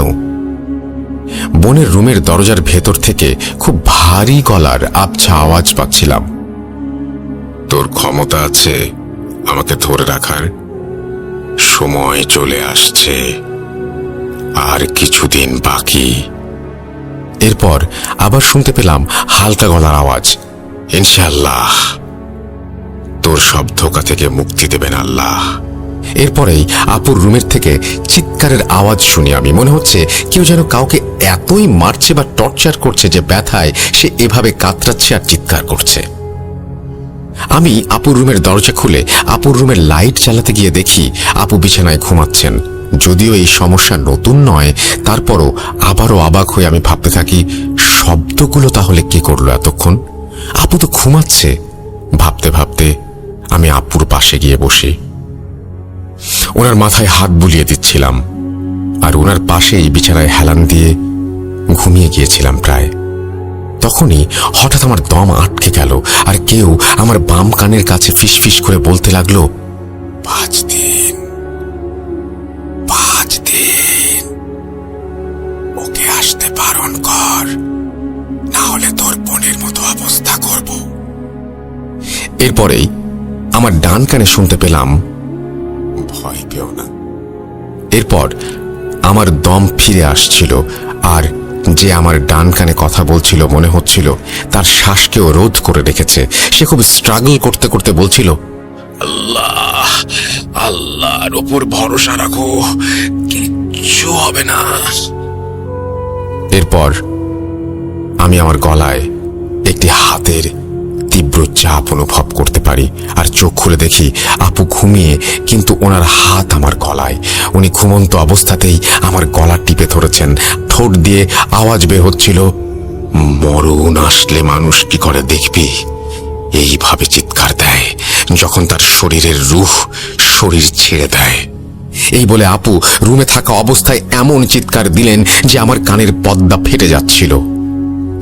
বোনের রুমের দরজার ভেতর থেকে খুব ভারী গলার আবছা আওয়াজ পাচ্ছিলাম। তোর ক্ষমতা আছে আমাকে ধরে রাখার? সময় চলে আসছে, আর কিছুদিন বাকি। এরপর আবার শুনতে পেলাম হালকা গলার আওয়াজ, ইনশাআল্লাহ তোর সব ধোঁকা থেকে মুক্তি দেবেন আল্লাহ। এরপরেই আপুর রুমের থেকে চিৎকারের আওয়াজ শুনি আমি। মনে হচ্ছে কেউ যেন কাউকে এতই মারছে বা টর্চার করছে যে ব্যথায় সে এভাবে কাতরাচ্ছে আর চিৎকার করছে। আমি আপুর রুমের দরজা খুলে আপুর রুমের লাইট জ্বালাতে গিয়ে দেখি আপু বিছানায় ঘুমাচ্ছেন। যদিও এই সমস্যা নতুন নয়, তারপরও আবারও অবাক হয়ে আমি ভাবতে থাকি, শব্দগুলো তাহলে কে করলো এতক্ষণ? আপু তো ঘুমাচ্ছে। ভাবতে ভাবতে আমি আপুর পাশে গিয়ে বসি। ওনার মাথায় হাত বুলিয়ে দিচ্ছিলাম আর ওনার পাশেই বিছানায় হেলান দিয়ে ঘুমিয়ে গিয়েছিলাম প্রায়। তখনই হঠাৎ আমার দম আটকে গেল আর কেউ আমার বাম কানের কাছে ফিসফিস করে বলতে লাগলো, 5 দিন, 5 দিন ওকে আসতে বারণ কর, না হলে তোর বোনের মতো অবস্থা করব। এরপরেই আমার ডান কানে শুনতে পেলাম, ভয় পেও না। এরপর আমার দম ফিরে আসছিল আর যে আমার ডান কানে কথা বলছিল মনে হচ্ছিল তার শ্বাসকেও রোধ করে রেখেছে। সে খুব স্ট্রাগল করতে করতে বলছিল, আল্লাহ, আল্লাহর উপর ভরসা রাখো, কিচ্ছু হবে না। এরপর আমি আমার গলায় একটি হাতের তীব্র চাপ অনুভব করতে পারি আর চোখ খুলে দেখি আপু ঘুমিয়ে, কিন্তু ওনার হাত আমার গলায়। উনি ঘুমন্ত অবস্থাতেই আমার গলা টিপে ধরেছেন। ঠোঁট দিয়ে আওয়াজ বের হচ্ছিল, মরণ আসলে মানুষ কি করে দেখবি, এইভাবে চিৎকার দেয় যখন তার শরীরের রূহ শরীর ছেড়ে দেয়। এই বলে আপু রুমে থাকা অবস্থায় এমন চিৎকার দিলেন যে আমার কানের পর্দা ফেটে যাচ্ছিল।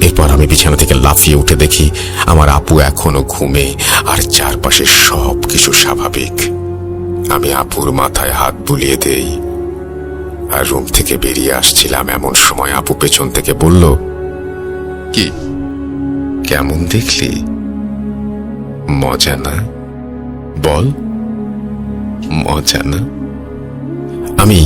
এরপর আমি বিছানা থেকে লাফিয়ে উঠে দেখি আমার আপু এখনো ঘুমে আর চারপাশে সব কিছু স্বাভাবিক। আমি আপুর মাথায় হাত বুলিয়ে দেই আর রুম থেকে বেরিয়ে আসছিলাম এমন সময় আপু পেছন থেকে বলল, কি কেমন দেখলি? মজা না? বল, মজা না? আমি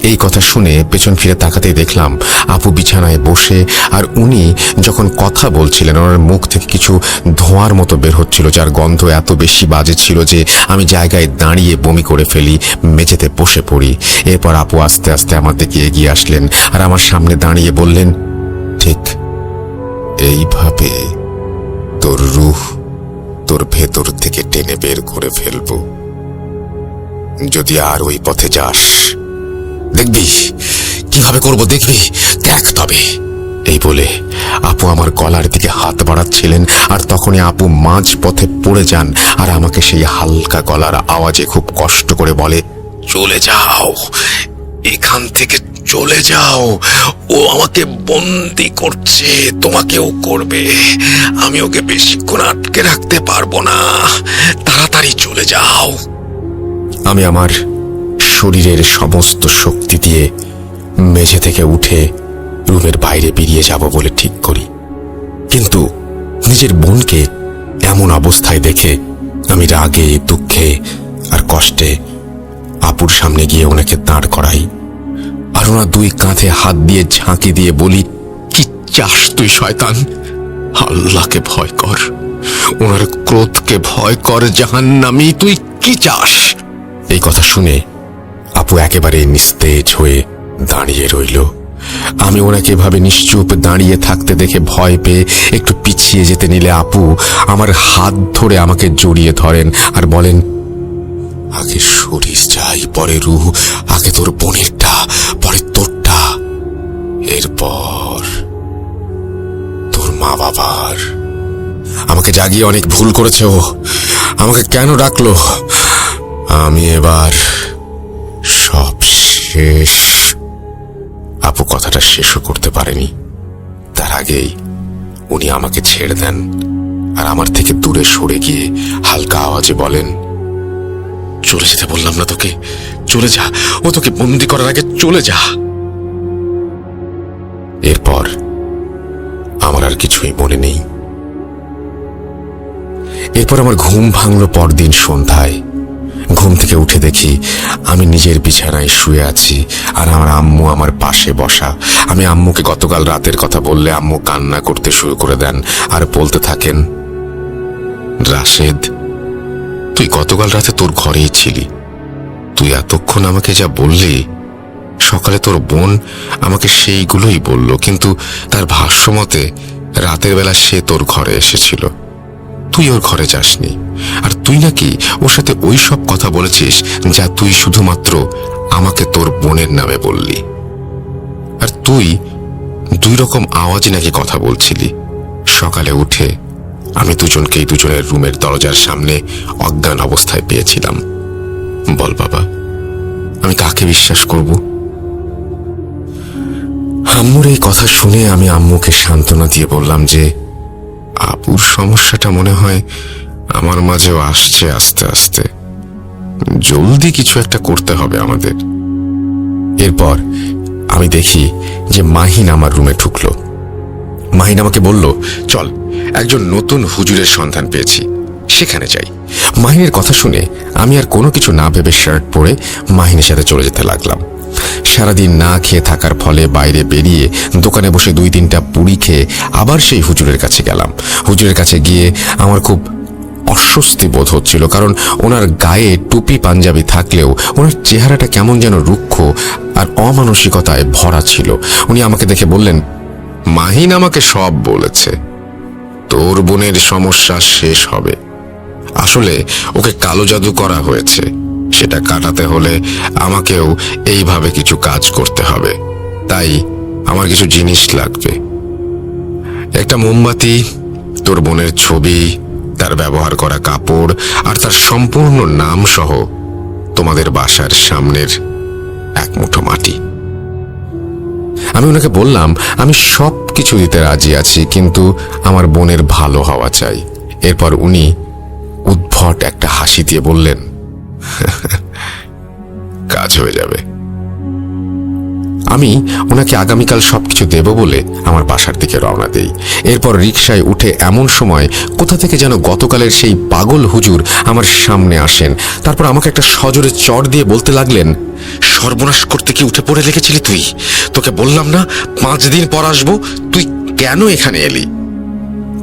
এই কথা শুনে পেছন ফিরে তাকাতেই দেখলাম আপু বিছানায় বসে, আর উনি যখন কথা বলছিলেন ওনার মুখ থেকে কিছু ধোঁয়ার মতো বের হচ্ছিল, যার গন্ধ এত বেশি বাজে ছিল যে আমি জায়গায় দাঁড়িয়ে বমি করে ফেলি, মেঝেতে বসে পড়ি। এরপর আপু আস্তে আস্তে আমার দিকে এগিয়ে আসলেন আর আমার সামনে দাঁড়িয়ে বললেন, ঠিক ভেতর থেকে টেনে বের করে ফেলবো। যদি আর ওই পথে যাস, দেখবি কিভাবে করব, দেখবি, দেখ তবে। এই বলে আপু আমার গলার দিকে হাত বাড়াচ্ছিলেন, আর তখনই আপু মাঝ পথে পড়ে যান, আর আমাকে সেই হালকা গলার আওয়াজে খুব কষ্ট করে বলে, চলে যাও, এখান থেকে চলে যাও, ও আমাকে বন্দি করছে, তোমাকেও করবে, আমি ওকে বেশিক্ষণ আটকে রাখতে পারবো না, তাড়াতাড়ি চলে যাও। আমি আমার শরীরের সমস্ত শক্তি দিয়ে মেঝে থেকে উঠে রুমের বাইরে বেরিয়ে যাব বলে ঠিক করি, কিন্তু নিজের বোনকে এমন অবস্থায় দেখে আমি রাগে, দুঃখে আর কষ্টে আপুর সামনে গিয়ে ওনাকে দাঁড় করাই, আর ওনার দুই কাঁধে হাত দিয়ে ঝাঁকি দিয়ে বলি, কি চাস তুই শয়তান? আল্লাহকে ভয় কর, ওনার ক্রোধকে ভয় কর, জাহান্নামী, তুই কি চাস? এই কথা শুনে আপু একেবারে নিস্তেজ হয়ে দাঁড়িয়ে রইল। আমি ওনাকে এভাবে নিশ্চুপ দাঁড়িয়ে থাকতে দেখে ভয় পেয়ে একটু পিছিয়ে যেতে নিলে আপু আমার হাত ধরে আমাকে জড়িয়ে ধরেন আর বলেন, আগে শরীর চাই, পরে রুহ, আগে তোর বোনেরটা, পরে তোরটা, এরপর তোর মা বাবার। আমাকে জাগিয়ে অনেক ভুল করেছে ও, আমাকে কেন ডাকলো? আমি এবার সব শেষ। আপু কথাটা শেষও করতে পারেনি, তার আগেই উনি আমাকে ছেড়ে দেন আর আমার থেকে দূরে সরে গিয়ে হালকা আওয়াজে বলেন, চলে যেতে বললাম না তোকে, চলে যা, ও তোকে বন্দি করার আগে চলে যা। এরপর আমার আর কিছুই মনে নেই। এরপর আমার ঘুম ভাঙল পরদিন সন্ধ্যায়। ঘুম থেকে উঠে দেখি আমি নিজের বিছানায় শুয়ে আছি, আর আমার আম্মু আমার পাশে বসা। আমি আম্মুকে গতকাল রাতের কথা বললে আম্মু কান্না করতে শুরু করে দেন আর বলতে থাকেন, রাশেদ, তুই গতকাল রাতে তোর ঘরেই ছিলি, তুই এতক্ষণ আমাকে যা বললি, সকালে তোর বোন আমাকে সেইগুলোই বলল, কিন্তু তার ভাষ্য মতে রাতের বেলা সে তোর ঘরে এসেছিল, তুই ওর ঘরে যাসনি, আর তুই নাকি ওর সাথে ওই সব কথা বলেছিস যা তুই শুধুমাত্র আমাকে তোর বোনের নামে বললি, আর তুই দুই রকম আওয়াজে নাকি কথা বলছিলি। সকালে উঠে আমি দুজনকেই দুজনের রুমের দরজার সামনে অজ্ঞান অবস্থায় পেয়েছিলাম। বল বাবা, আমি কাকে বিশ্বাস করব? আম্মুর এই কথা শুনে আমি আম্মুকে সান্ত্বনা দিয়ে বললাম যে আপুর সমস্যাটা মনে হয় আমার মাঝেও আসছে আস্তে আস্তে, জলদি কিছু একটা করতে হবে আমাদের। এরপর আমি দেখি যে মাহিন আমার রুমে ঢুকলো। মাহিন আমাকে বলল, চল, একজন নতুন হুজুরের সন্ধান পেয়েছি, সেখানে যাই। মাহিনের কথা শুনে আমি আর কোনো কিছু না ভেবে শার্ট পরে মাহিনের সাথে চলে যেতে লাগলাম। সারাদিন না খেয়ে থাকার ফলে বাইরে বেরিয়ে দোকানে বসে 2-3টা পুরি খেয়ে আবার সেই হুজুরের কাছে গেলাম। হুজুরের কাছে গিয়ে আমার খুব অস্বস্তি বোধ হচ্ছিল, কারণ ওনার গায়ে টুপি পাঞ্জাবি থাকলেও ওনার চেহারাটা কেমন যেন রুক্ষ আর অমানসিকতায় ভরা ছিল। উনি আমাকে দেখে বললেন, মাহিন আমাকে সব বলেছে, তোর বোনের সমস্যা শেষ হবে। আসলে ওকে কালো জাদু করা হয়েছে, সেটা কাটাতে হলে আমাকেও এইভাবে কিছু কাজ করতে হবে, তাই আমার কিছু জিনিস লাগবে। একটা মোমবাতি, তোর বোনের ছবি, তার ব্যবহার করা কাপড় আর তার সম্পূর্ণ নাম সহ তোমাদের বাসার সামনের এক মুঠো মাটি। আমি ওনাকে বললাম আমি সব কিছু দিতে রাজি আছি, কিন্তু আমার বোনের ভালো হওয়া চাই। এরপর উনি উদ্ভট একটা হাসি দিয়ে বললেন, কাজ হয়ে যাবে। আমি ওনাকে আগামীকাল সবকিছু দেব বলে আমার বাসার দিকে রওনা দেই। এরপর রিকশায় উঠে এমন সময় কোথা থেকে যেন গতকালের সেই পাগল হুজুর আমার সামনে আসেন। তারপর আমাকে একটা সজোরে চড় দিয়ে বলতে লাগলেন, সর্বনাশ করতে কি উঠে পড়ে লেগেছিলি তুই? তোকে বললাম না 5 দিন পর আসবো, তুই কেন এখানে এলি?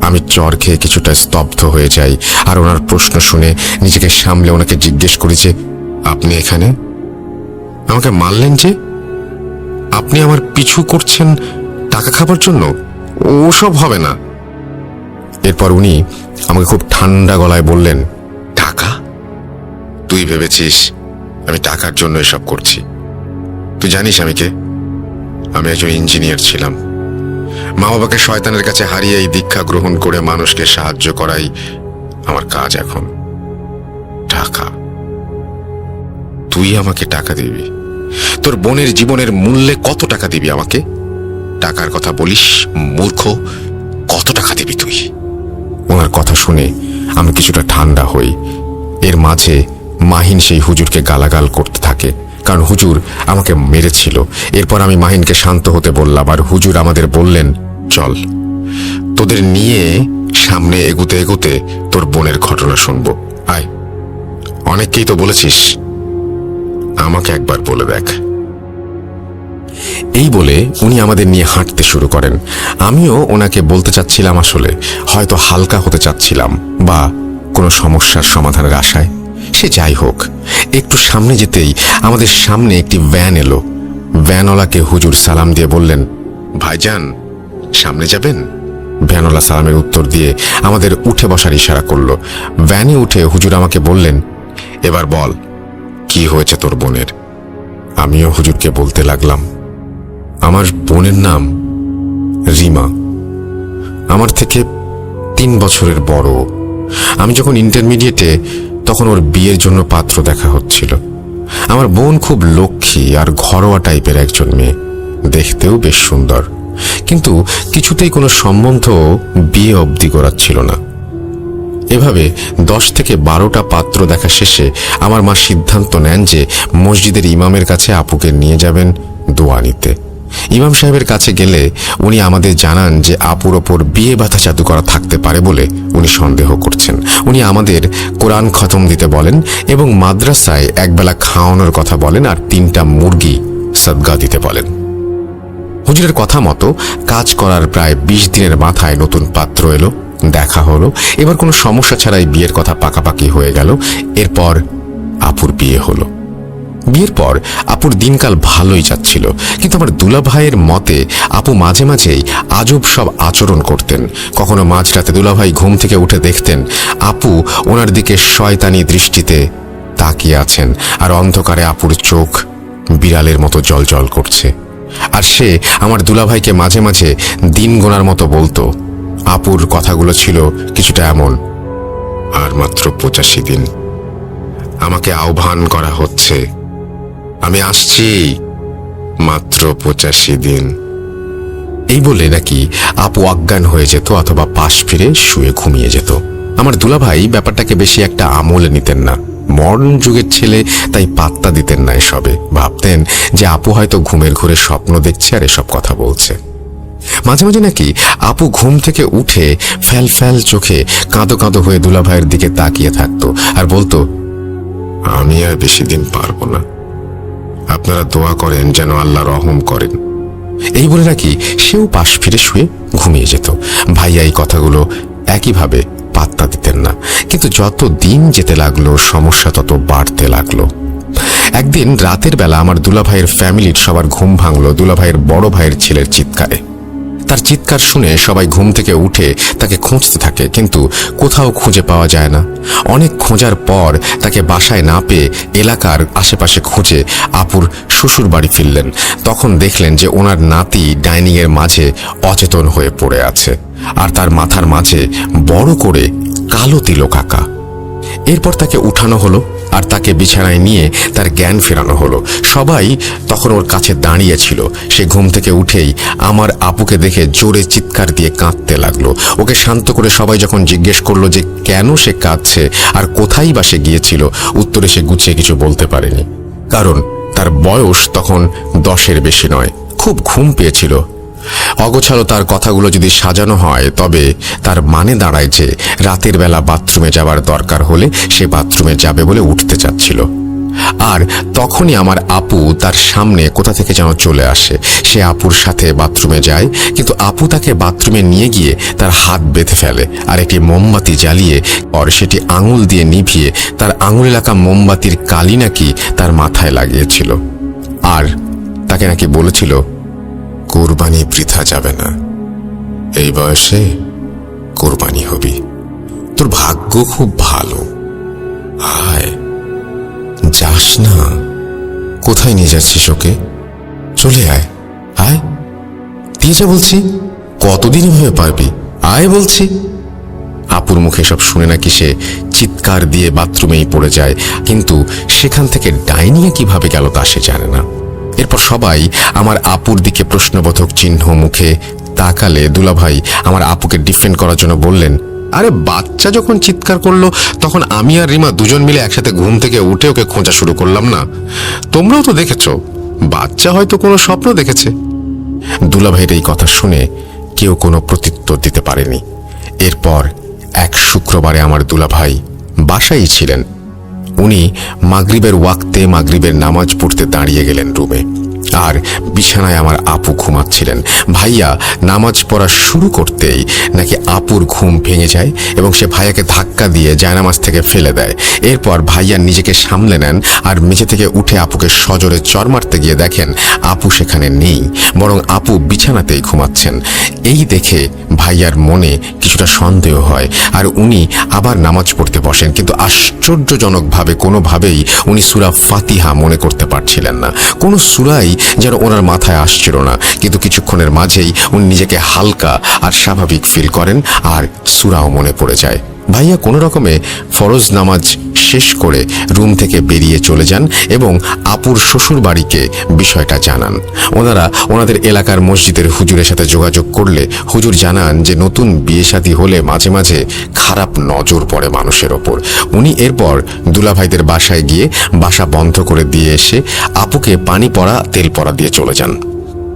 আমি চড় খেয়ে কিছুটা স্তব্ধ হয়ে যাই, আর ওনার প্রশ্ন শুনে নিজেকে সামলে ওনাকে জিজ্ঞেস করি যে, আপনি এখানে আমাকে মারলেন যে? আপনি আমার পিছু করছেন টাকা খাবার জন্য? ওসব হবে না। এরপর উনি আমাকে খুব ঠান্ডা গলায় বললেন, টাকা? তুই ভেবেছিস আমি টাকার জন্য এসব করছি? তুই জানিস আমি কে? আমি একজন ইঞ্জিনিয়ার ছিলাম। মা বাবাকে শয়তানের কাছে হারিয়ে এই দীক্ষা গ্রহণ করে মানুষকে সাহায্য করাই আমার কাজ এখন। টাকা? তুই আমাকে টাকা দিবি? তোর বোনের জীবনের মূল্যে কত টাকা দিবি আমাকে? টাকার কথা বলিস মূর্খ, কত টাকা দিবি তুই? ওনার কথা শুনে আমি কিছুটা ঠান্ডা হই। এর মাঝে মাহিন সেই হুজুরকে গালাগাল করতে থাকে, কারণ হুজুর আমাকে মেরেছিল। এরপর আমি মাহিনকে শান্ত হতে বললাম, আর হুজুর আমাদের বললেন, চল তোদের নিয়ে সামনে এগুতে এগুতে তোর বোনের ঘটনা শুনবো, আয়। অনেককেই তো বলেছিস, আমাকে একবার বলে দেখ। এই বলে উনি আমাদের নিয়ে হাঁটতে শুরু করেন। আমিও ওনাকে বলতে চাচ্ছিলাম, আসলে হয়তো হালকা হতে চাচ্ছিলাম বা কোনো সমস্যার সমাধানের আশায়। সে যাই হোক, একটু সামনে যেতেই আমাদের সামনে একটি ভ্যান এলো। ভ্যানওয়ালাকে হুজুর সালাম দিয়ে বললেন, ভাইজান সামনে যাবেন? ভ্যানওয়ালা সালামের উত্তর দিয়ে আমাদের উঠে বসার ইশারা করলো। ভ্যানে উঠে হুজুর আমাকে বললেন, এবার বল কি হয়েছে তোর বোনের? আমিও হুজুরকে বলতে লাগলাম, আমার বোনের নাম রিমা, আমার থেকে 3 বছরের বড়। আমি যখন ইন্টারমিডিয়েটে, তখন ওর বিয়ের জন্য পাত্র দেখা হচ্ছিল। আমার বোন খুব লক্ষ্মী আর ঘরোয়া টাইপের একজন মেয়ে, দেখতেও বেশ সুন্দর, কিন্তু কিছুতেই কোনো সম্বন্ধ বিয়ে অবধি করাচ্ছিল না। এভাবে 10 থেকে 12টা পাত্র দেখা শেষে আমার মা সিদ্ধান্ত নেন যে মসজিদের ইমামের কাছে আপুকে নিয়ে যাবেন দোয়া নিতে। ইমাম সাহেবের কাছে গেলে উনি আমাদের জানান যে আপুর ওপর বিয়ে বাধা জাদু করা থাকতে পারে বলে উনি সন্দেহ করছেন। উনি আমাদের কোরআন খতম দিতে বলেন এবং মাদ্রাসায় একবেলা খাওয়ানোর কথা বলেন, আর 3টা মুরগি সদকা দিতে বলেন। হুজুরের কথা মতো কাজ করার প্রায় 20 দিনের মাথায় নতুন পাত্র এলো, দেখা হলো। এবার কোনো সমস্যা ছাড়াই বিয়ের কথা পাকাপাকি হয়ে গেল। এরপর আপুর বিয়ে হলো। বিয়ের পর আপুর দিনকাল ভালোই যাচ্ছিল, কিন্তু আমার দুলাভাইয়ের মতে আপু মাঝে মাঝেই আজব সব আচরণ করতেন। কখনো মাঝরাতে দুলাভাই ঘুম থেকে উঠে দেখতেন আপু ওনার দিকে শয়তানি দৃষ্টিতে তাকিয়ে আছেন, আর অন্ধকারে আপুর চোখ বিড়ালের মতো জলজল করছে। আর সে আমার দুলাভাইকে মাঝে মাঝে দিন গোনার মতো বলতো। আপুর কথাগুলো ছিল কিছুটা এমন, আর মাত্র 85 দিন, আমাকে আহ্বান করা হচ্ছে, আমি আসছি, মাত্র 85 দিন। এই বলে নাকি আপু অজ্ঞান হয়ে যেত অথবা পাশ ফিরে শুয়ে ঘুমিয়ে যেত। আমার দুলাভাই ব্যাপারটাকে বেশি একটা আমলে নিতেন না, মডার্ন যুগের ছেলে, তাই পাত্তা দিতেন না এসবে। ভাবতেন যে আপু হয়তো ঘুমের ঘোরে স্বপ্ন দেখছে আর এসব কথা বলছে। মাঝে মাঝে নাকি আপু ঘুম থেকে উঠে ফ্যাল ফ্যাল চোখে কাঁদো কাঁদো হয়ে দুলাভাইয়ের দিকে তাকিয়ে থাকতো আর বলতো, আমি আর বেশি দিন পারবো না, আপনারা দোয়া করেন যেন আল্লাহ রহম করেন। এই বলে নাকি সেও পাশ ফিরে শুয়ে ঘুমিয়ে যেত। ভাইয়া এই কথাগুলো একইভাবে পাত্তা দিতেন না, কিন্তু যত দিন যেতে লাগলো সমস্যা তত বাড়তে লাগলো। একদিন রাতের বেলা আমার দুলাভাইয়ের ফ্যামিলির সবার ঘুম ভাঙলো দুলাভাইয়ের বড় ভাইয়ের ছেলের চিৎকারে। তার চিৎকার শুনে সবাই ঘুম থেকে উঠে তাকে খুঁজতে থাকে, কিন্তু কোথাও খুঁজে পাওয়া যায় না। অনেক খোঁজার পর তাকে বাসায় না পেয়ে এলাকার আশেপাশে খুঁজে আপুর শ্বশুর বাড়ি ফিরলেন। তখন দেখলেন যে ওনার নাতি ডাইনিংয়ের মাঝে অচেতন হয়ে পড়ে আছে, আর তার মাথার মাঝে বড় করে কালো তিলক আঁকা। এরপর তাকে উঠানো হলো আর তাকে বিছানায় নিয়ে তার জ্ঞান ফেরানো হলো। সবাই তখন ওর কাছে দাঁড়িয়ে ছিল। সে ঘুম থেকে উঠেই আমার আপুকে দেখে জোরে চিৎকার দিয়ে কাঁদতে লাগলো। ওকে শান্ত করে সবাই যখন জিজ্ঞেস করলো যে কেন সে কাঁদছে আর কোথায় বা সে গিয়েছিল, উত্তরে সে গুছিয়ে কিছু বলতে পারেনি, কারণ তার বয়স তখন 10-এর বেশি নয়। খুব ঘুম পেয়েছিল। অগোছালো তার কথাগুলো যদি সাজানো হয় তবে তার মানে দাঁড়ায় যে রাতের বেলা বাথরুমে যাবার দরকার হলে সে বাথরুমে যাবে বলে উঠতে চাচ্ছিল। আর তখনই আমার আপু তার সামনে কোথা থেকে যেন চলে আসে। সে আপুর সাথে বাথরুমে যায়, কিন্তু আপু তাকে বাথরুমে নিয়ে গিয়ে তার হাত বেঁধে ফেলে আর একটি মোমবাতি জ্বালিয়ে পর সেটি আঙুল দিয়ে নিভিয়ে তার আঙুলে লাগা মোমবাতির কালি নাকি তার মাথায় লাগিয়েছিল, আর তাকে নাকি বলেছিল, কোরবানি বৃথা যাবে না, এই বয়সে কোরবানি হবি। তোর ভাগ্য খুব ভালো। আয়, যাস না। কোথায় নিয়ে যাচ্ছিস ওকে? চলে আয়, আয়, দিয়ে যা বলছি। কতদিন হয়ে পারবি? আয় বলছি। আপুর মুখে সব শুনে নাকি সে চিৎকার দিয়ে বাথরুমেই পড়ে যায়, কিন্তু সেখান থেকে ডাইনিয়ে কিভাবে গেল তা সে জানে না। এরপর সবাই আমার আপুর দিকে প্রশ্নবোধক চিহ্ন মুখে তাকালে দুলাভাই আমার আপুকে ডিফেন্ড করার জন্য বললেন, আরে বাচ্চা যখন চিৎকার করলো তখন আমি আর রিমা দুজন মিলে একসাথে ঘুম থেকে উঠে ওকে খোঁজা শুরু করলাম না? তোমরাও তো দেখেছো, বাচ্চা হয়তো কোনো স্বপ্ন দেখেছে। দুলাভাইয়ের এই কথা শুনে কেউ কোনো প্রত্যুত্তর দিতে পারেনি। এরপর এক শুক্রবারে আমার দুলাভাই বাসায় ছিলেন। উনি মাগরিবের ওয়াক্তে মাগরিবের নামাজ পড়তে দাঁড়িয়ে গেলেন রুমে, আর বিছানায় আমার আপু ঘুমাচ্ছিলেন। ভাইয়া নামাজ পড়া শুরু করতেই নাকি আপুর ঘুম ভেঙে যায় এবং সে ভাইয়াকে ধাক্কা দিয়ে জায়নামাজ থেকে ফেলে দেয়। এরপর ভাইয়া নিজেকে সামলে নেন আর মেঝে থেকে উঠে আপুকে সজোরে চড় মারতে গিয়ে দেখেন আপু সেখানে নেই, বরং আপু বিছানাতেই ঘুমাচ্ছেন। এই দেখে ভাইয়ার মনে কিছুটা সন্দেহ হয় আর উনি আবার নামাজ পড়তে বসেন, কিন্তু আশ্চর্যজনকভাবে কোনোভাবেই উনি সূরা ফাতিহা মনে করতে পারছিলেন না। কোনো সূরাই যেন ওনার মাথায় আসছিল না, কিন্তু কিছুক্ষণের মাঝেই উনি নিজেকে হালকা আর স্বাভাবিক ফিল করেন আর সূরাও মনে পড়ে যায়। ভাইয়া কোনো রকমে ফরজ নামাজ শেষ করে রুম থেকে বেরিয়ে চলে যান এবং আপুর শ্বশুর বাড়িকে বিষয়টা জানান। ওনারা ওনাদের এলাকার মসজিদের হুজুরের সাথে যোগাযোগ করলে হুজুর জানান যে নতুন বিয়ে শাদী হলে মাঝে মাঝে খারাপ নজর পড়ে মানুষের ওপর। উনি এরপর দুলাভাইদের বাসায় গিয়ে বাসা বন্ধ করে দিয়ে এসে আপুকে পানি পড়া তেল পড়া দিয়ে চলে যান।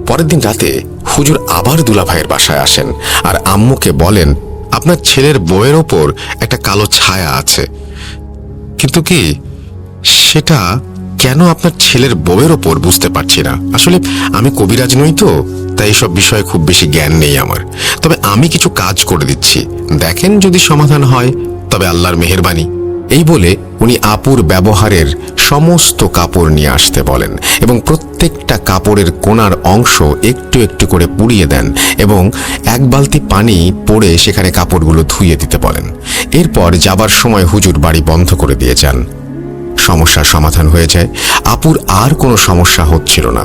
পরের দিন রাতে হুজুর আবার দুলাভাইয়ের বাসায় আসেন আর আম্মুকে বলেন, আপনার ছেলের বউয়ের ওপর একটা কালো ছায়া আছে, কিন্তু কি সেটা কেন আপনার ছেলের বউয়ের ওপর বুঝতে পারছি না। আসলে আমি কবিরাজ নই তো, তাই এসব বিষয়ে খুব বেশি জ্ঞান নেই আমার। তবে আমি কিছু কাজ করে দিচ্ছি, দেখেন যদি সমাধান হয় তবে আল্লাহর মেহেরবানি। এই বলে উনি আপুর ব্যবহারের সমস্ত কাপড় নিয়ে আসতে বলেন এবং প্রত্যেকটা কাপড়ের কোণার অংশ একটু একটু করে পুড়িয়ে দেন এবং এক বালতি পানি পড়ে সেখানে কাপড়গুলো ধুইয়ে দিতে বলেন। এরপর যাবার সময় হুজুর বাড়ি বন্ধ করে দিয়ে যান। সমস্যার সমাধান হয়ে যায়। আপুর আর কোনো সমস্যা হচ্ছিল না,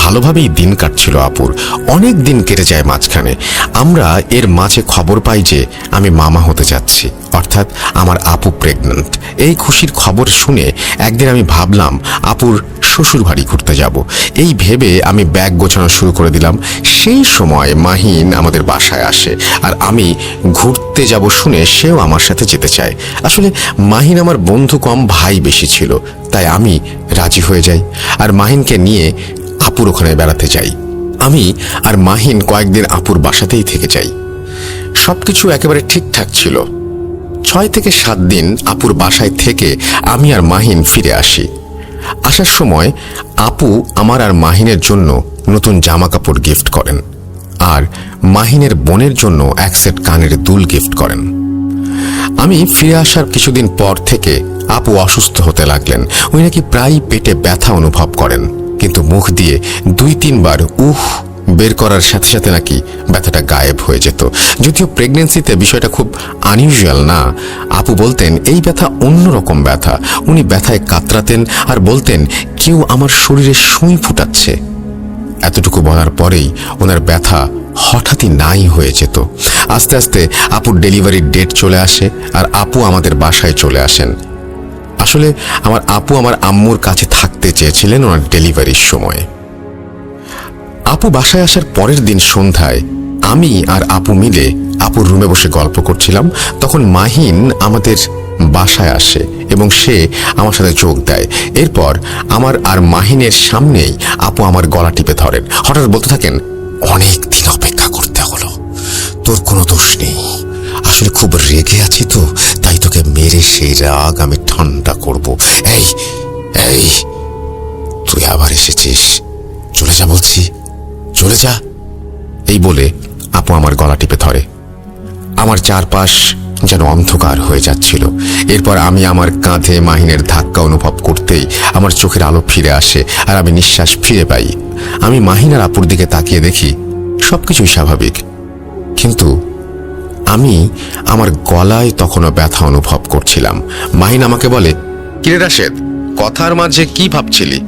ভালোভাবেই দিন কাটছিল আপুর। অনেক দিন কেটে যায় মাঝখানে। আমরা এর মাঝে খবর পাই যে আমি মামা হতে যাচ্ছি, অর্থাৎ আমার আপু প্রেগন্যান্ট। এই খুশির খবর শুনে একদিন আমি ভাবলাম আপুর শ্বশুর বাড়ি ঘুরতে যাব। এই ভেবে আমি ব্যাগ গোছানো শুরু করে দিলাম। সেই সময় মাহিন আমাদের বাসায় আসে আর আমি ঘুরতে যাব শুনে সেও আমার সাথে যেতে চায়। আসলে মাহিন আমার বন্ধু কম, ভাই বেশি ছিল, তাই আমি রাজি হয়ে যাই আর মাহিনকে নিয়ে আপুর ওখানে বেড়াতে যাই। আমি আর মাহিন কয়েকদিন আপুর বাসাতেই থেকে যাই। সবকিছু একেবারে ঠিকঠাক ছিল। 6 থেকে 7 দিন আপুর বাসায় থেকে আমি আর মাহিন ফিরে আসি। আসার সময় আপু আমার আর মাহিনের জন্য নতুন জামা কাপড় গিফট করেন আর মাহিনের বোনের জন্য এক সেট কানের দুল গিফট করেন। আমি ফিরে আসার কিছুদিন পর থেকে আপু অসুস্থ হতে লাগলেন। উনি নাকি প্রায় পেটে ব্যথা অনুভব করেন, কিন্তু মুখ দিয়ে 2-3 বার উহ বের করার সাথে সাথে নাকি ব্যথাটা গায়েব হয়ে যেত। যদিও প্রেগনেন্সিতে বিষয়টা খুব আনইউজুয়াল না, আপু বলতেন এই ব্যথা অন্যরকম ব্যথা। উনি ব্যথায় কাতরাতেন আর বলতেন কেউ আমার শরীরে সুই ফুটাচ্ছে। এতটুকু বলার পরেই ওনার ব্যথা হঠাৎই নাই হয়ে যেত। আস্তে আস্তে আপুর ডেলিভারির ডেট চলে আসে আর আপু আমাদের বাসায় চলে আসেন। আসলে আমার আপু আমার আম্মুর কাছে থাকতে চেয়েছিলেন ওনার ডেলিভারির সময়। আপু বাসায় আসার পরের দিন সন্ধ্যায় আমি আর আপু মিলে আপুর রুমে বসে গল্প করছিলাম। তখন মাহিন আমাদের বাসায় আসে এবং সে আমার সাথে যোগ দেয়। এরপর আমার আর মাহিনের সামনেই আপু আমার গলা টিপে ধরেন। হঠাৎ বলতে থাকেন, অনেক দিন অপেক্ষা করতে হলো, তোর কোনো দোষ নেই। আসলে খুব রেগে আছি তো, তাই তোকে মেরে সেই রাগ আমি ঠান্ডা করব। এই এই তুই আবার এসেছিস, চলে যা বলছি, চলে যা। এই বলে আপু আমার গলা টিপে ধরে। আমার চারপাশ যেন অন্ধকার হয়ে যাচ্ছিল। এরপর আমি আমার কাঁধে মাহিনের ধাক্কা অনুভব করতেই আমার চোখের আলো ফিরে আসে আর আমি নিঃশ্বাস ফিরে পাই। আমি মাহিন আর আপুর দিকে তাকিয়ে দেখি সবকিছুই স্বাভাবিক, কিন্তু আমি আমার গলায় তখনও ব্যথা অনুভব করছিলাম। মাহিন আমাকে বলে, কিরে রাশেদ, কথার মাঝে কি ভাবছিলি?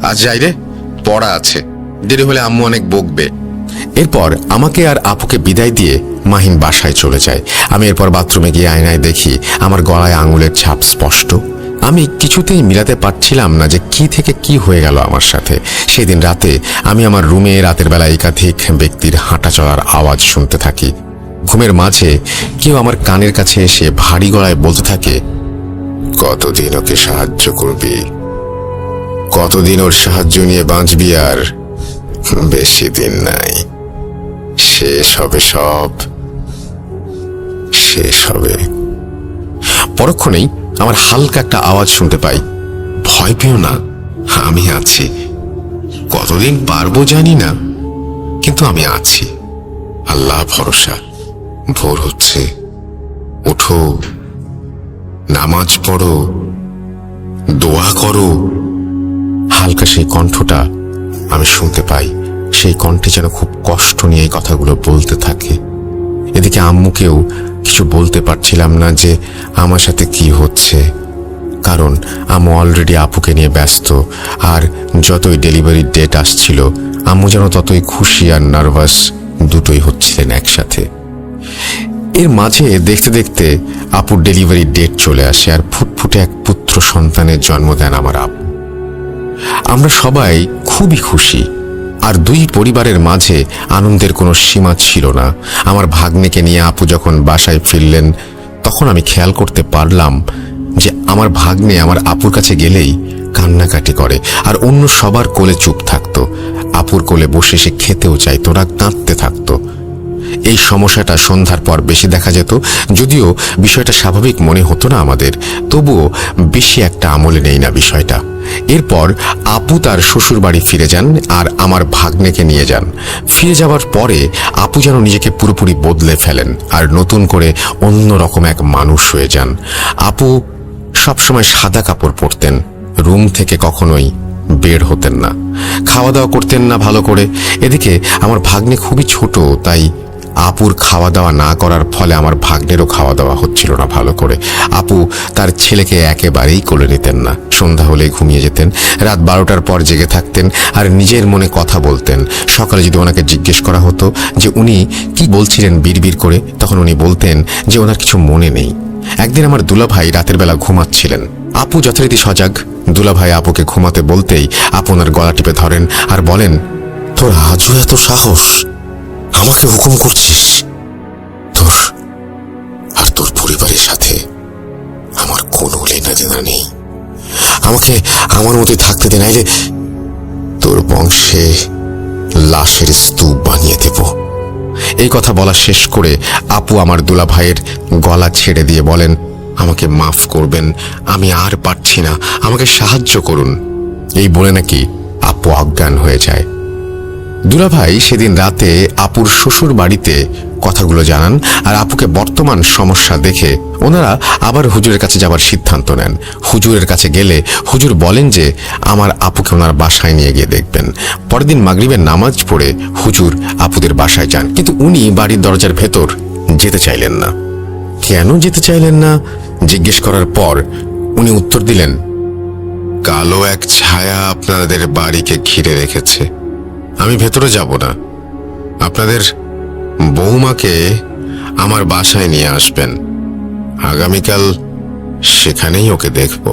আজ যাই রে, পড়া আছে, দেরি হলে আম্মু অনেক বকবে। এরপর আমাকে আর আপুকে বিদায় দিয়ে মাহিন বাসায় চলে যায়। আমি এরপর বাথরুমে গিয়ে আয়নায় দেখি আমার গলায় আঙুলের ছাপ স্পষ্ট। আমি কিছুতেই মিলাতে পারছিলাম না যে কি থেকে কি হয়ে গেল আমার সাথে। সেদিন রাতে আমি আমার রুমে রাতের বেলা একাধিক ব্যক্তির হাঁটা চলার আওয়াজ শুনতে থাকি। ঘুমের মাঝে কেউ আমার কানের কাছে এসে ভারী গলায় বলতে থাকে, কতদিন ওকে সাহায্য করবি, কতদিন ওর সাহায্য নিয়ে বাঁচবি, আর বেশি দিন নাই, শেষ হবে, সব শেষ হবে। পরক্ষণেই আমার হালকা একটা আওয়াজ শুনতে পাই, ভয় পেও না, আমি আছি, কতদিন পারবো জানি না, কিন্তু আমি আছি, আল্লাহ ভরসা। ভোর হচ্ছে, ওঠো, নামাজ পড়ো, দোয়া করো। হালকা সেই কণ্ঠটা আমি শুনতে পাই। সেই কণ্ঠে যেন খুব কষ্ট নিয়ে এই কথাগুলো বলতে থাকে। এদিকে আম্মুকেও কিছু বলতে পারছিলাম না যে আমার সাথে কি হচ্ছে, কারণ আম্মু অলরেডি আপুকে নিয়ে ব্যস্ত। আর যতই ডেলিভারির ডেট আসছিল, আম্মু যেন ততই খুশি আর নার্ভাস, দুটোই হচ্ছিলেন একসাথে। এর মাঝে দেখতে দেখতে আপুর ডেলিভারির ডেট চলে আসে, আর ফুটফুটে এক পুত্র সন্তানের জন্ম দেন আমার আপু। আমরা সবাই খুবই খুশি, আর দুই পরিবারের মাঝে আনন্দের কোনো সীমা ছিল না। আমার ভাগ্নেকে নিয়ে আপু যখন বাসায় ফিরলেন, তখন আমি খেয়াল করতে পারলাম যে আমার ভাগ্নে আমার আপুর কাছে গেলেই কান্নাকাটি করে, আর অন্য সবার কোলে চুপ থাকতো। আপুর কোলে বসে সে খেতেও চাইতো না, কাঁদতে থাকতো। এই সমস্যাটা সন্ধ্যার পর বেশি দেখা যেত, যদিও বিষয়টা স্বাভাবিক মনে হতো না আমাদের, তবুও বেশি একটা আমলে নেই না বিষয়টা। এরপর আপু তার শ্বশুর বাড়ি ফিরে যান আর আমার ভাগ্নেকে নিয়ে যান। ফিরে যাওয়ার পরে আপু যেন নিজেকে পুরোপুরি বদলে ফেলেন আর নতুন করে অন্য রকম এক মানুষ হয়ে যান। আপু সবসময় সাদা কাপড় পরতেন, রুম থেকে কখনোই বের হতেন না, খাওয়া দাওয়া করতেন না ভালো করে। এদিকে আমার ভাগ্নে খুবই ছোট, তাই আপুর খাওয়া দাওয়া না করার ফলে আমার ভাগ্নেরও খাওয়া দাওয়া হচ্ছিল না ভালো করে। আপু তার ছেলেকে একেবারেই কোলে নিতেন না, সন্ধ্যা হলে ঘুমিয়ে যেতেন, রাত 12টার পর জেগে থাকতেন আর নিজের মনে কথা বলতেন। সকালে যদি ওনাকে জিজ্ঞেস করা হতো যে উনি কি বলছিলেন বিড়বিড় করে, তখন উনি বলতেন যে ওনার কিছু মনে নেই। একদিন আমার দুলাভাই রাতের বেলা ঘুমাচ্ছিলেন, আপু যথারীতি সজাগ। দুলাভাই আপুকে ঘুমাতে বলতেই আপু ওনার গলা টিপে ধরেন আর বলেন, তোর আজও এত সাহস, আমাকে হুকুম করছিস? তোর আর তোর পরিবারের সাথে আমার কোনো লেনাদেনা নেই, আমাকে আমার মতোই থাকতে দে, নাইলে তোর বংশে লাশের স্তূপ বানিয়ে দেব। এই কথা বলা শেষ করে আপু আমার দুলাভাইয়ের গলা ছেড়ে দিয়ে বলেন, আমাকে মাফ করবেন, আমি আর পারছি না, আমাকে সাহায্য করুন। এই বলে নাকি আপু অজ্ঞান হয়ে যায়। দুলাভাই সেদিন রাতে আপুর শ্বশুর বাড়িতে কথাগুলো জানান, আর আপুকে বর্তমান সমস্যা দেখে ওনারা আবার হুজুরের কাছে যাবার সিদ্ধান্ত নেন। হুজুরের কাছে গেলে হুজুর বলেন যে আমার আপুকে ওনার বাসায় নিয়ে গিয়ে দেখবেন। পরের দিন মাগরিবের নামাজ পড়ে হুজুর আপুদের বাসায় যান, কিন্তু উনি বাড়ির দরজার ভেতর যেতে চাইলেন না। কেন যেতে চাইলেন না জিজ্ঞেস করার পর উনি উত্তর দিলেন, কালো এক ছায়া আপনাদের বাড়িকে ঘিরে রেখেছে, আমি ভেতরে যাব না, আপনাদের বৌমাকে আমার বাসায় নিয়ে আসবেন, আগামীকাল সেখানেই ওকে দেখব।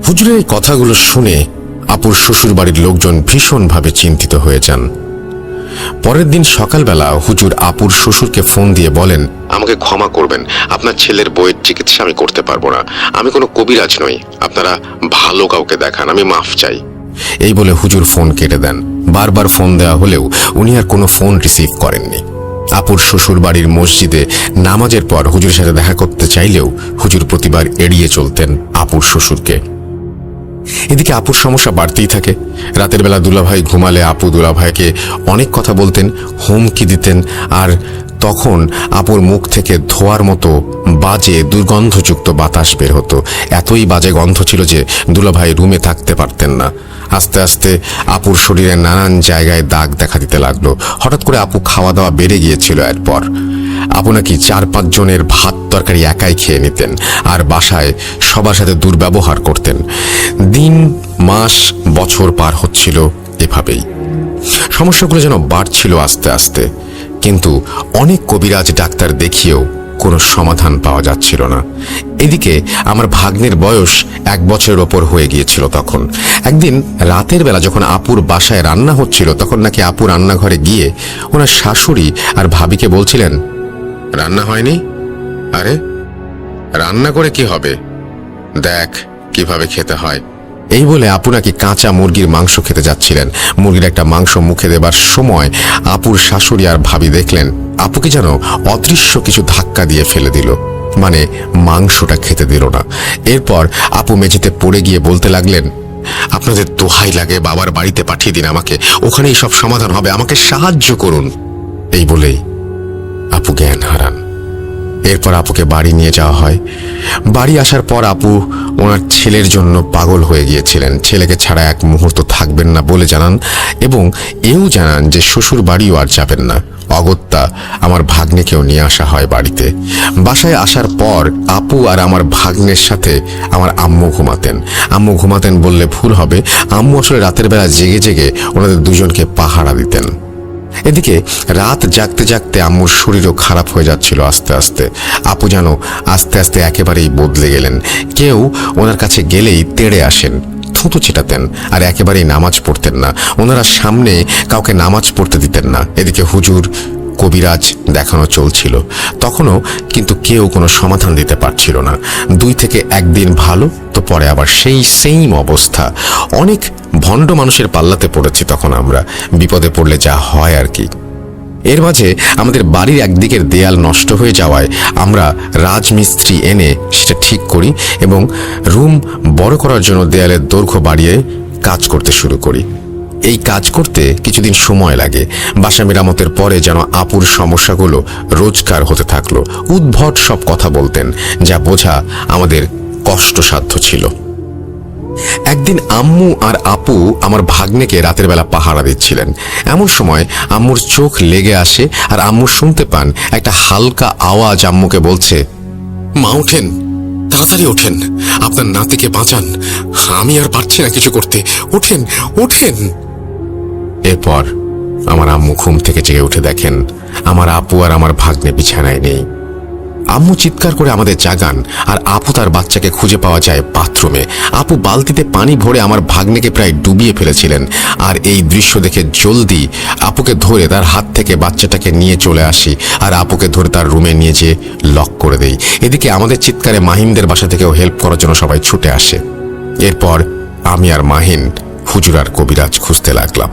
হুজুরের এই কথাগুলো শুনে আপুর শ্বশুর বাড়ির লোকজন ভীষণভাবে চিন্তিত হয়ে যান। পরের দিন সকালবেলা হুজুর আপুর শ্বশুরকে ফোন দিয়ে বলেন, আমাকে ক্ষমা করবেন, আপনার ছেলের বইয়ের চিকিৎসা আমি করতে পারবো না, আমি কোনো কবিরাজ নই, আপনারা ভালো কাউকে দেখান, আমি মাফ চাই। এই বলে হুজুর ফোন কেটে দেন। বারবার ফোন দেওয়া হলেও উনি আর কোনো ফোন রিসিভ করেননি। আপুর শ্বশুর বাড়ির মসজিদে নামাজের পর হুজুরের সাথে দেখা করতে চাইলেও হুজুর প্রতিবার এড়িয়ে চলতেন আপুর শ্বশুরকে। এদিকে আপুর সমস্যা বাড়তেই থাকে। রাতের বেলা দুলাভাই ঘুমালে আপু দুলাভাইকে অনেক কথা বলতেন, হুমকি দিতেন, আর তখন আপুর মুখ থেকে ধোয়ার মতো বাজে দুর্গন্ধযুক্ত বাতাস বের হতো। এতই বাজে গন্ধ ছিল যে দুলাভাই রুমে থাকতে পারতেন না। আস্তে আস্তে আপুর শরীরে নানান জায়গায় দাগ দেখা দিতে লাগলো। হঠাৎ করে আপু খাওয়া দাওয়া বেড়ে গিয়েছিল। এরপর আপু নাকি 4-5 জনের ভাত তরকারি একাই খেয়ে নিতেন আর বাসায় সবার সাথে দুর্ব্যবহার করতেন। দিন, মাস, বছর পার হচ্ছিল এভাবেই। সমস্যাগুলো যেন বাড়ছিল আস্তে আস্তে, কিন্তু অনেক কবিরাজ ডাক্তার দেখিয়েও কোনো সমাধান পাওয়া যাচ্ছিল না। এদিকে আমার ভাগ্নের বয়স 1 বছরের ওপর হয়ে গিয়েছিল তখন। একদিন রাতের বেলা যখন আপুর বাসায় রান্না হচ্ছিল, তখন নাকি আপু রান্নাঘরে গিয়ে ওনার শাশুড়ি আর ভাবিকে বলছিলেন, রান্না হয়নি? আরে রান্না করে কি হবে, দেখ কিভাবে খেতে হয়। এই বলে আপু নাকি কাঁচা মুরগির মাংস খেতে যাচ্ছিলেন। মুরগির একটা মাংস মুখে দেবার সময় আপুর শাশুড়ি আর ভাবি দেখলেন আপুকে যেন অদৃশ্য কিছু ধাক্কা দিয়ে ফেলে দিল, মানে মাংসটা খেতে দিল না। এরপর আপু মেঝেতে পড়ে গিয়ে বলতে লাগলেন, আপনাদের দোহাই লাগে, বাবার বাড়িতে পাঠিয়ে দিন আমাকে, ওখানেই সব সমাধান হবে, আমাকে সাহায্য করুন। এই বলেই আপু জ্ঞান হারান। এরপর আপুকে বাড়ি নিয়ে যাওয়া হয়। বাড়ি আসার পর আপু ওনার ছেলের জন্য পাগল হয়ে গিয়েছিলেন। ছেলেকে ছাড়া এক মুহূর্ত থাকবেন না বলে জানান, এবং এও জানান যে শ্বশুর বাড়িও আর যাবেন না। অগত্যা আমার ভাগ্নেকেও নিয়ে আসা হয় বাড়িতে। বাসায় আসার পর আপু আর আমার ভাগ্নের সাথে আমার আম্মু ঘুমাতেন। আম্মু ঘুমাতেন বললে ভুল হবে, আম্মু আসলে রাতের বেলা জেগে জেগে ওনাদের দুজনকে পাহারা দিতেন। এদিকে রাত জাগতে জাগতে আম্মুর শরীরও খারাপ হয়ে যাচ্ছিল আস্তে আস্তে। আপু যেন আস্তে আস্তে একেবারেই বদলে গেলেন। কেউ ওনার কাছে গেলেই তেড়ে আসেন, থুতু ছিটাতেন, আর একেবারেই নামাজ পড়তেন না। ওনারা সামনে কাউকে নামাজ পড়তে দিতেন না। এদিকে হুজুর, কবিরাজ দেখানো চলছিল, তখনও কিন্তু কেউ কোনো সমাধান দিতে পারছিল না। 2 থেকে 1 দিন ভালো, তো পরে আবার সেই সেম অবস্থা। অনেক ভণ্ড মানুষের পাল্লাতে পড়েছি তখন আমরা, বিপদে পড়লে যা হয় আর কি। এর মাঝে আমাদের বাড়ির একদিকের দেয়াল নষ্ট হয়ে যাওয়ায় আমরা রাজমিস্ত্রি এনে সেটা ঠিক করি এবং রুম বড় করার জন্য দেয়ালের দৈর্ঘ্য বাড়িয়ে কাজ করতে শুরু করি। এই কাজ করতে কিছুদিন সময় লাগে। বাসা মেরামতের পরে যেন আপুর সমস্যাগুলো রোজকার হতে থাকলো। উদ্ভট সব কথা বলতেন, যা বোঝা আমাদের কষ্টসাধ্য ছিল। একদিন আম্মু আর আপু আমার ভাগ্নেকে রাতের বেলা পাহারা দিচ্ছিলেন। এমন সময় আম্মুর চোখ লেগে আসে আর আম্মু শুনতে পান একটা হালকা আওয়াজ আম্মুকে বলছে, মা ওঠেন, তাড়াতাড়ি ওঠেন, আপনার নাতিকে বাঁচান, আমি আর পারছি না কিছু করতে, ওঠেন ওঠেন। এরপর আমার আম্মু ঘুম থেকে জেগে উঠে দেখেন আমার আপু আর আমার ভাগ্নে বিছানায় নেই। আম্মু চিৎকার করে আমাদের জাগান আর আপু তার বাচ্চাকে খুঁজে পাওয়া যায় বাথরুমে। আপু বালতিতে পানি ভরে আমার ভাগ্নেকে প্রায় ডুবিয়ে ফেলেছিলেন। আর এই দৃশ্য দেখে জলদি আপুকে ধরে তার হাত থেকে বাচ্চাটাকে নিয়ে চলে আসি আর আপুকে ধরে তার রুমে নিয়ে যেয়ে লক করে দেই। এদিকে আমাদের চিৎকারে মাহিনদের বাসা থেকেও হেল্প করার জন্য সবাই ছুটে আসে। এরপর আমি আর মাহিন হুজুর আর কবিরাজ খুঁজতে লাগলাম।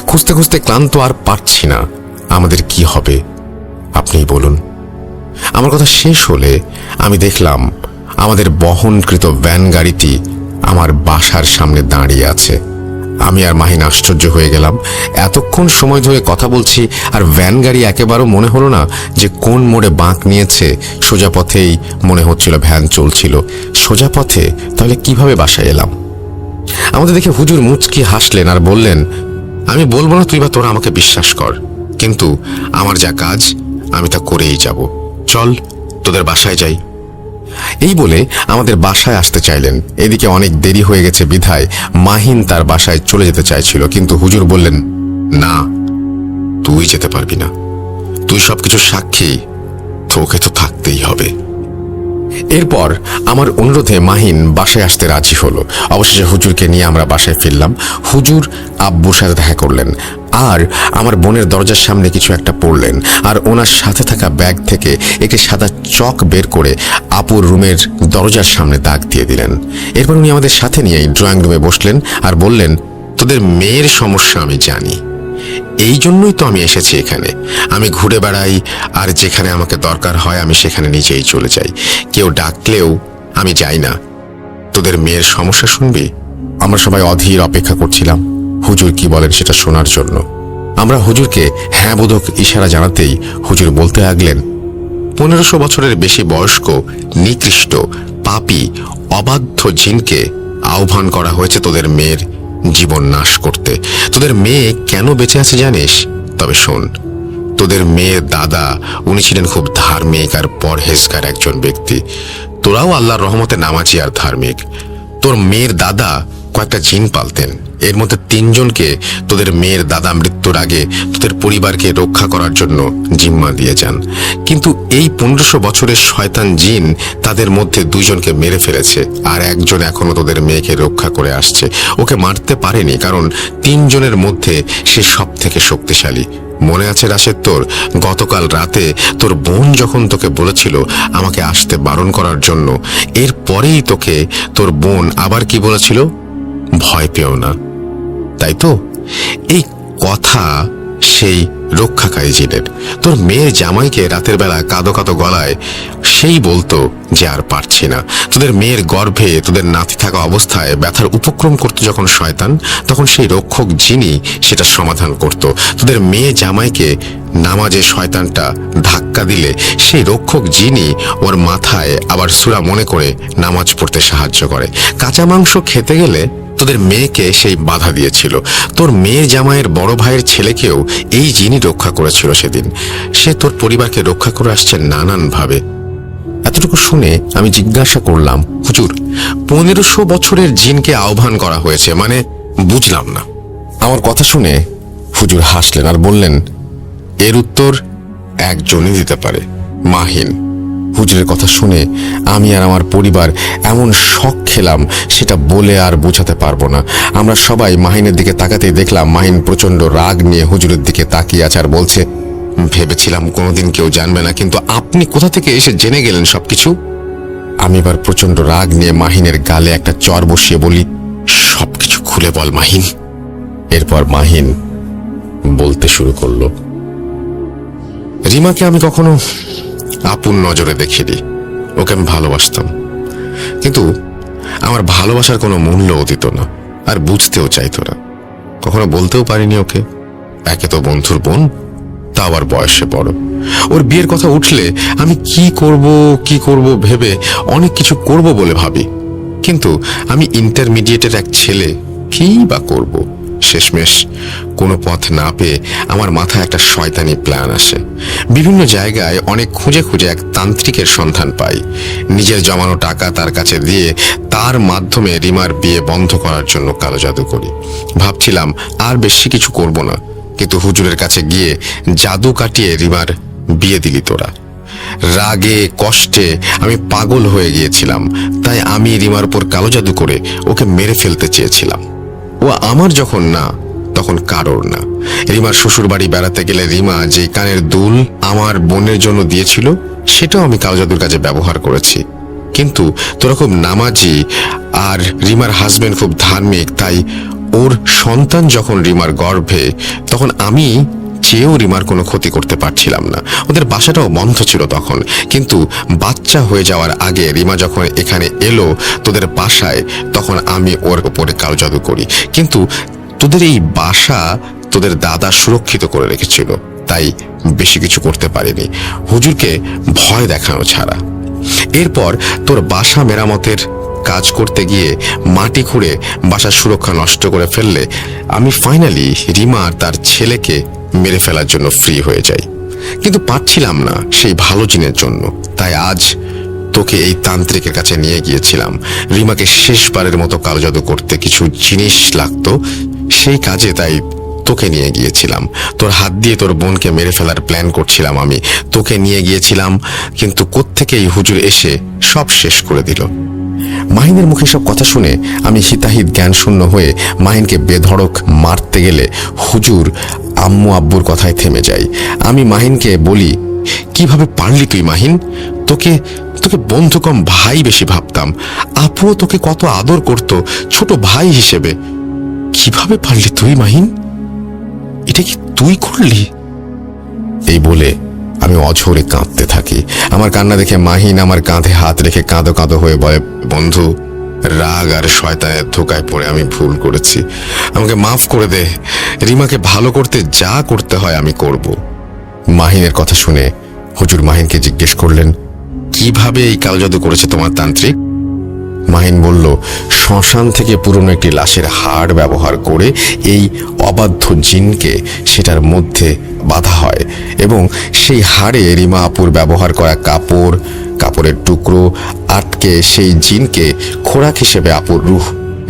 খুঁজতে খুঁজতে ক্লান্ত আর পারছি না। আমাদের কি হবে আপনিই বলুন। আমার কথা শেষ হলে আমি দেখলাম আমাদের বহনকৃত ভ্যান গাড়িটি আমার বাসার সামনে দাঁড়িয়ে আছে। আমি আর মাহিন আশ্চর্য হয়ে গেলাম। এতক্ষণ সময় ধরে কথা বলছি আর ভ্যান গাড়ি একেবারেও মনে হলো না যে কোন মোড়ে বাঁক নিয়েছে। সোজা পথেই মনে হচ্ছিল ভ্যান চলছিল। সোজা পথে তাহলে কিভাবে বাসায় এলাম? আমাদের দেখে হুজুর মুচকি হাসলেন আর বললেন, আমি বলবো না তুই বা তোরা আমাকে বিশ্বাস কর, কিন্তু আমার যা কাজ আমি তা করেই যাব। চল তোদের বাসায় যাই। এই বলে আমাদের বাসায় আসতে চাইলেন। এদিকে অনেক দেরি হয়ে গেছে বিধায় মাহিন তার বাসায় চলে যেতে চাইছিল, কিন্তু হুজুর বললেন, না তুই যেতে পারবি না, তুই সবকিছু সাক্ষী, তোকে তো থাকতেই হবে। এরপর আমার অনুরোধে মাহিন বাসায় আসতে রাজি হলো। অবশেষে হুজুরকে নিয়ে আমরা বাসায় ফিরলাম। হুজুর আব্বুর সাথে দেখা করলেন আর আমার বোনের দরজার সামনে কিছু একটা পড়লেন আর ওনার সাথে থাকা ব্যাগ থেকে একটি সাদা চক বের করে আপুর রুমের দরজার সামনে দাগ দিয়ে দিলেন। এরপর উনি আমাদের সাথে নিয়ে ড্রয়িং রুমে বসলেন আর বললেন, তোদের মেয়ের সমস্যা আমি জানি, এই জন্যই তো আমি এসেছি এখানে। আমি ঘুরে বেড়াই আর যেখানে আমাকে দরকার হয় আমি সেখানে নিজেই চলে যাই। কেউ ডাকলেও আমি যাই না। তোদের মেয়ের সমস্যা শুনবি? আমরা সবাই অধীর অপেক্ষা করছিলাম হুজুর কি বলেন সেটা শোনার জন্য। আমরা হুজুরকে হ্যাঁ বোধক ইশারা জানাতেই হুজুর বলতে লাগলেন, 1500 বছরের বেশি বয়স্ক, নিকৃষ্ট, পাপী, অবাধ্য জিনকে আহ্বান করা হয়েছে তোদের মেয়ের জীবন নাশ করতে। তোদের মেয়ে কেন বেঁচে আছে জানিস? তবে শোন, তোদের মেয়ের দাদা উনি ছিলেন খুব ধার্মিক আর পরহেজগার একজন ব্যক্তি। তোরাও আল্লাহর রহমতে নামাজি আর ধার্মিক। তোর মেয়ের দাদা কয়েকটা জিন পালতেন, এর মধ্যে 3 জনকে তোদের মেয়ের দাদা মৃত্যুর আগে তোদের পরিবারকে রক্ষা করার জন্য জিম্মা দিয়ে যান। কিন্তু এই 1500 বছরের শয়তান জিন তাদের মধ্যে 2 জনকে মেরে ফেলেছে, আর একজন এখনো তোদের মেয়েকে রক্ষা করে আসছে। ওকে মারতে পারেনি কারণ 3 জনের মধ্যে সে সব থেকে শক্তিশালী। মনে আছে রাশেদ তোর, গতকাল রাতে তোর বোন যখন তোকে বলেছিল আমাকে আসতে বারণ করার জন্য, এরপরেই তোকে তোর বোন আবার কি বলেছিল? ভয় পেও না, তাই তো? এই কথা সেই রক্ষাকারী জিনের। তোর মেয়ের জামাইকে রাতের বেলা কাঁদো কাঁদো গলায় সেই বলতো যে আর পারছি না। তোদের মেয়ের গর্ভে তোদের নাতি থাকা অবস্থায় ব্যথার উপক্রম করতো যখন শয়তান, তখন সেই রক্ষক জিনই সেটা সমাধান করত। তোদের মেয়ে জামাইকে নামাজে শয়তানটা ধাক্কা দিলে সেই রক্ষক জিনই ওর মাথায় আবার সূরা মনে করে নামাজ পড়তে সাহায্য করে। কাঁচা মাংস খেতে গেলে তোদের মেয়েকে সেই বাধা দিয়েছিল। তোর মেয়ের জামাইয়ের বড় ভাইয়ের ছেলেকেও এই জিনই রক্ষা করেছিল সেদিন। সে তোর পরিবারকে রক্ষা করে আসছে নানান ভাবে। এতটুকু শুনে আমি জিজ্ঞাসা করলাম, হুজুর 1500 বছরের জিনকে আহ্বান করা হয়েছে মানে বুঝলাম না। আমার কথা শুনে হুজুর হাসলেন আর বললেন, এর উত্তর একজনই দিতে পারে, মাহিন। হুজুরের কথা শুনে আমি আর আমার পরিবার এমন শক খেলাম সেটা বলে আর বোঝাতে পারবো না। আমরা সবাই মাহিনের দিকে তাকাতেই দেখলাম মাহিন প্রচন্ড রাগ নিয়ে হুজুরের দিকে তাকিয়ে আছে আর বলছে, ভেবেছিলাম কোনোদিন কেউ জানবে না, কিন্তু আপনি কোথা থেকে এসে জেনে গেলেন সবকিছু? আমি এবার প্রচন্ড রাগ নিয়ে মাহিনের গালে একটা চর বসিয়ে বলি, সবকিছু খুলে বল মাহিন। এরপর মাহিন বলতে শুরু করলো, রিমাকে আমি কখনো আপন নজরে দেখিনি। ওকে আমি ভালোবাসতাম, কিন্তু আমার ভালোবাসার কোনো মূল্যও দিত না আর বুঝতেও চাইতো না। কখনো বলতেও পারিনি ওকে। একে তো বন্ধুর বোন, তা আবার বয়সে বড়। ওর বিয়ের কথা উঠলে আমি কি করব ভেবে অনেক কিছু করব বলে ভাবি, কিন্তু আমি ইন্টারমিডিয়েটের এক ছেলে, কি বা করব? শেষমেশ কোনো পথ না পেয়ে আমার মাথায় একটা শয়তানি প্ল্যান আসে। বিভিন্ন জায়গায় অনেক খুঁজে খুঁজে এক তান্ত্রিকের সন্ধান পাই। নিজের জমানো টাকা তার কাছে দিয়ে তার মাধ্যমে রিমার বিয়ে বন্ধ করার জন্য কালো জাদু করি। ভাবছিলাম আর বেশি কিছু করব না, কিন্তু হুজুরের কাছে গিয়ে জাদু কাটিয়ে রিমার বিয়ে দিলি তোরা। রাগে কষ্টে আমি পাগল হয়ে গিয়েছিলাম, তাই আমি রিমার উপর কালো জাদু করে ওকে মেরে ফেলতে চেয়েছিলাম। ও আমার যখন না, তখন কারোর না। রিমার শ্বশুর বাড়ি বেড়াতে গেলে রিমা যে কানের দুল আমার বোনের জন্য দিয়েছিল সেটাও আমি কালো জাদুর কাজে ব্যবহার করেছি। কিন্তু তোরা খুব নামাজি আর রিমার হাজবেন্ড খুব ধার্মিক, তাই ওর সন্তান যখন রিমার গর্ভে, তখন আমি চেয়েও রিমার কোনো ক্ষতি করতে পারছিলাম না। ওদের বাসাটাও বন্ধ ছিল তখন, কিন্তু বাচ্চা হয়ে যাওয়ার আগে রিমা যখন এখানে এলো তোদের বাসায়, তখন আমি ওর উপরে কালো জাদু করি। কিন্তু তোদের এই বাসা তোদের দাদা সুরক্ষিত করে রেখেছিল, তাই বেশি কিছু করতে পারিনি, হুজুরকে ভয় দেখানো ছাড়া। এরপর তোর বাসা মেরামতের কাজ করতে গিয়ে মাটি খুঁড়ে বাসার সুরক্ষা নষ্ট করে ফেললে আমি ফাইনালি রিমা আর তার ছেলেকে মেরে ফেলার জন্য ফ্রি হয়ে যাই। কিন্তু পারছিলাম না সেই ভালো জিনের জন্য, তাই আজ তোকে এই তান্ত্রিকের কাছে নিয়ে গিয়েছিলাম। রিমাকে শেষবারের মতো কালো জাদু করতে কিছু জিনিস লাগতো, সেই কাজে তাই তোকে নিয়ে গিয়েছিলাম। তোর হাত দিয়ে তোর বোনকে মেরে ফেলার প্ল্যান করছিলাম আমি, তোকে নিয়ে গিয়েছিলাম, কিন্তু কোত্থেকেই হুজুর এসে সব শেষ করে দিল। মাহিনের মুখে সব কথা শুনে আমি হিতাহিত জ্ঞান শূন্য হয়ে মাহিনকে বেধড়ক মারতে গেলে হুজুর আম্মু আব্বুর কথায় থেমে যাই। আমি মাহিনকে বলি, কিভাবে পারলি তুই মাহিন? তোকে বন্ধু কম ভাই বেশি ভাবতাম, আপুও তোকে কত আদর করত ছোট ভাই হিসেবে। কিভাবে পারলি তুই মাহিন? এটা কি তুই করলি? এই বলে আমি অঝরে কাঁদতে থাকি। আমার কান্না দেখে মাহিন আমার কাঁধে হাত রেখে কাঁদো কাঁদো হয়ে বলে, বন্ধু রাগ আর শয়তানের ধোকায় পড়ে আমি ভুল করেছি, আমাকে মাফ করে দে। রিমাকে ভালো করতে যা করতে হয় আমি করব। মাহিনের কথা শুনে হুজুর মাহিনকে জিজ্ঞেস করলেন, কিভাবে এই কালো জাদু করেছে তোমার তান্ত্রিক? মাহিন বলল, শ্মশান থেকে পুরনো একটি লাশের হাড় ব্যবহার করে এই অবাধ্য জিনকে সেটার মধ্যে বাঁধা হয় এবং সেই হাড়ে রিমা আপুর ব্যবহার করা কাপড়ের টুকরো আটকে সেই জিনকে খোরাক হিসেবে আপুর রূহ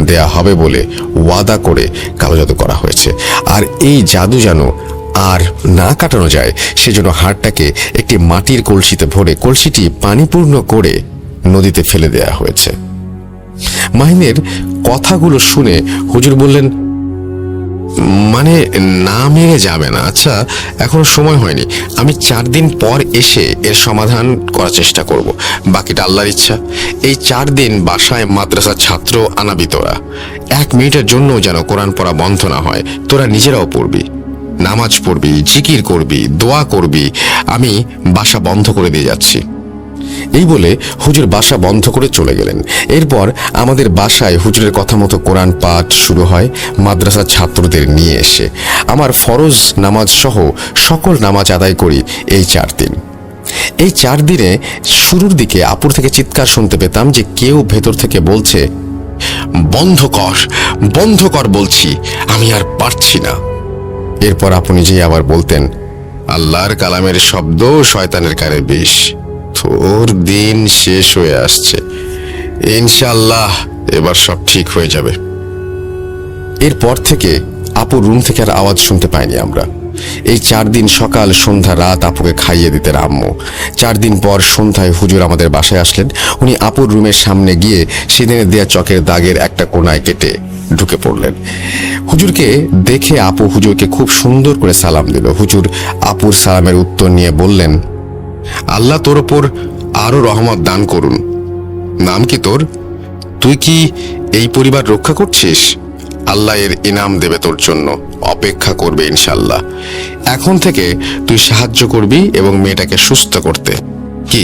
দেয়া হবে বলে ওয়াদা করে কালো জাদু করা হয়েছে। আর এই জাদু যেন আর না কাটানো যায় সেজন্য হাড়টাকে একটি মাটির কলসিতে ভরে কলসিটি পানিপূর্ণ করে নদীতে ফেলে দেয়া হয়েছে। মাহিনের কথাগুলো শুনে হুজুর বললেন, মানে না মেরে যাবে না। আচ্ছা, এখনো সময় হয়নি, আমি 4 দিন পর এসে এর সমাধান করার চেষ্টা করব, বাকিটা আল্লাহর ইচ্ছা। এই 4 দিন বাসায় মাদ্রাসার ছাত্র আনাবি তোরা। 1 মিনিটের জন্য যেন কোরআন পড়া বন্ধ না হয়। তোরা নিজেরাও পড়বি, নামাজ পড়বি, জিকির করবি, দোয়া করবি। আমি বাসা বন্ধ করে দিয়ে যাচ্ছি। এই বলে হুজুর বাসা বন্ধ করে চলে গেলেন। এরপর আমাদের বাসায় হুজুরের কথা মতো কোরআন পাঠ শুরু হয় মাদ্রাসার ছাত্রদের নিয়ে এসে। আমার ফরজ নামাজ সহ সকল নামাজ আদায় করি এই 4 দিন। এই 4 দিনে শুরুর দিকে আপুর থেকে চিৎকার শুনতে পেতাম যে কেউ ভেতর থেকে বলছে, বন্ধ কর বলছি, আমি আর পারছি না। এরপর আপু নিজেই আবার বলতেন, আল্লাহর কালামের শব্দ শয়তানের কানে বিষ। তোর দিন শেষ হয়ে আসছে, ইনশাআল্লাহ এবার সব ঠিক হয়ে যাবে। এরপর থেকে আপুর রুম থেকে আর আওয়াজ শুনতে পাইনি আমরা। এই 4 দিন সকাল সন্ধ্যা রাত আপুকে খাইয়ে দিতেন আম্মু। 4 দিন পর সন্ধ্যায় হুজুর আমাদের বাসায় আসলেন। উনি আপুর রুমের সামনে গিয়ে সেদিনের দেয়া চকের দাগের একটা কোনায় কেটে ঢুকে পড়লেন। হুজুরকে দেখে আপু হুজুরকে খুব সুন্দর করে সালাম দিল। হুজুর আপুর সালামের উত্তর নিয়ে বললেন, আল্লাহ তোর ওপর আরো রহমত দান করুন। নাম কি তোর? তুই কি এই পরিবার রক্ষা করছিস? আল্লাহ এর ইনাম দেবে তোর জন্য, অপেক্ষা করবে ইনশাল্লাহ। এখন থেকে তুই সাহায্য করবি এবং মেয়েটাকে সুস্থ করতে। কি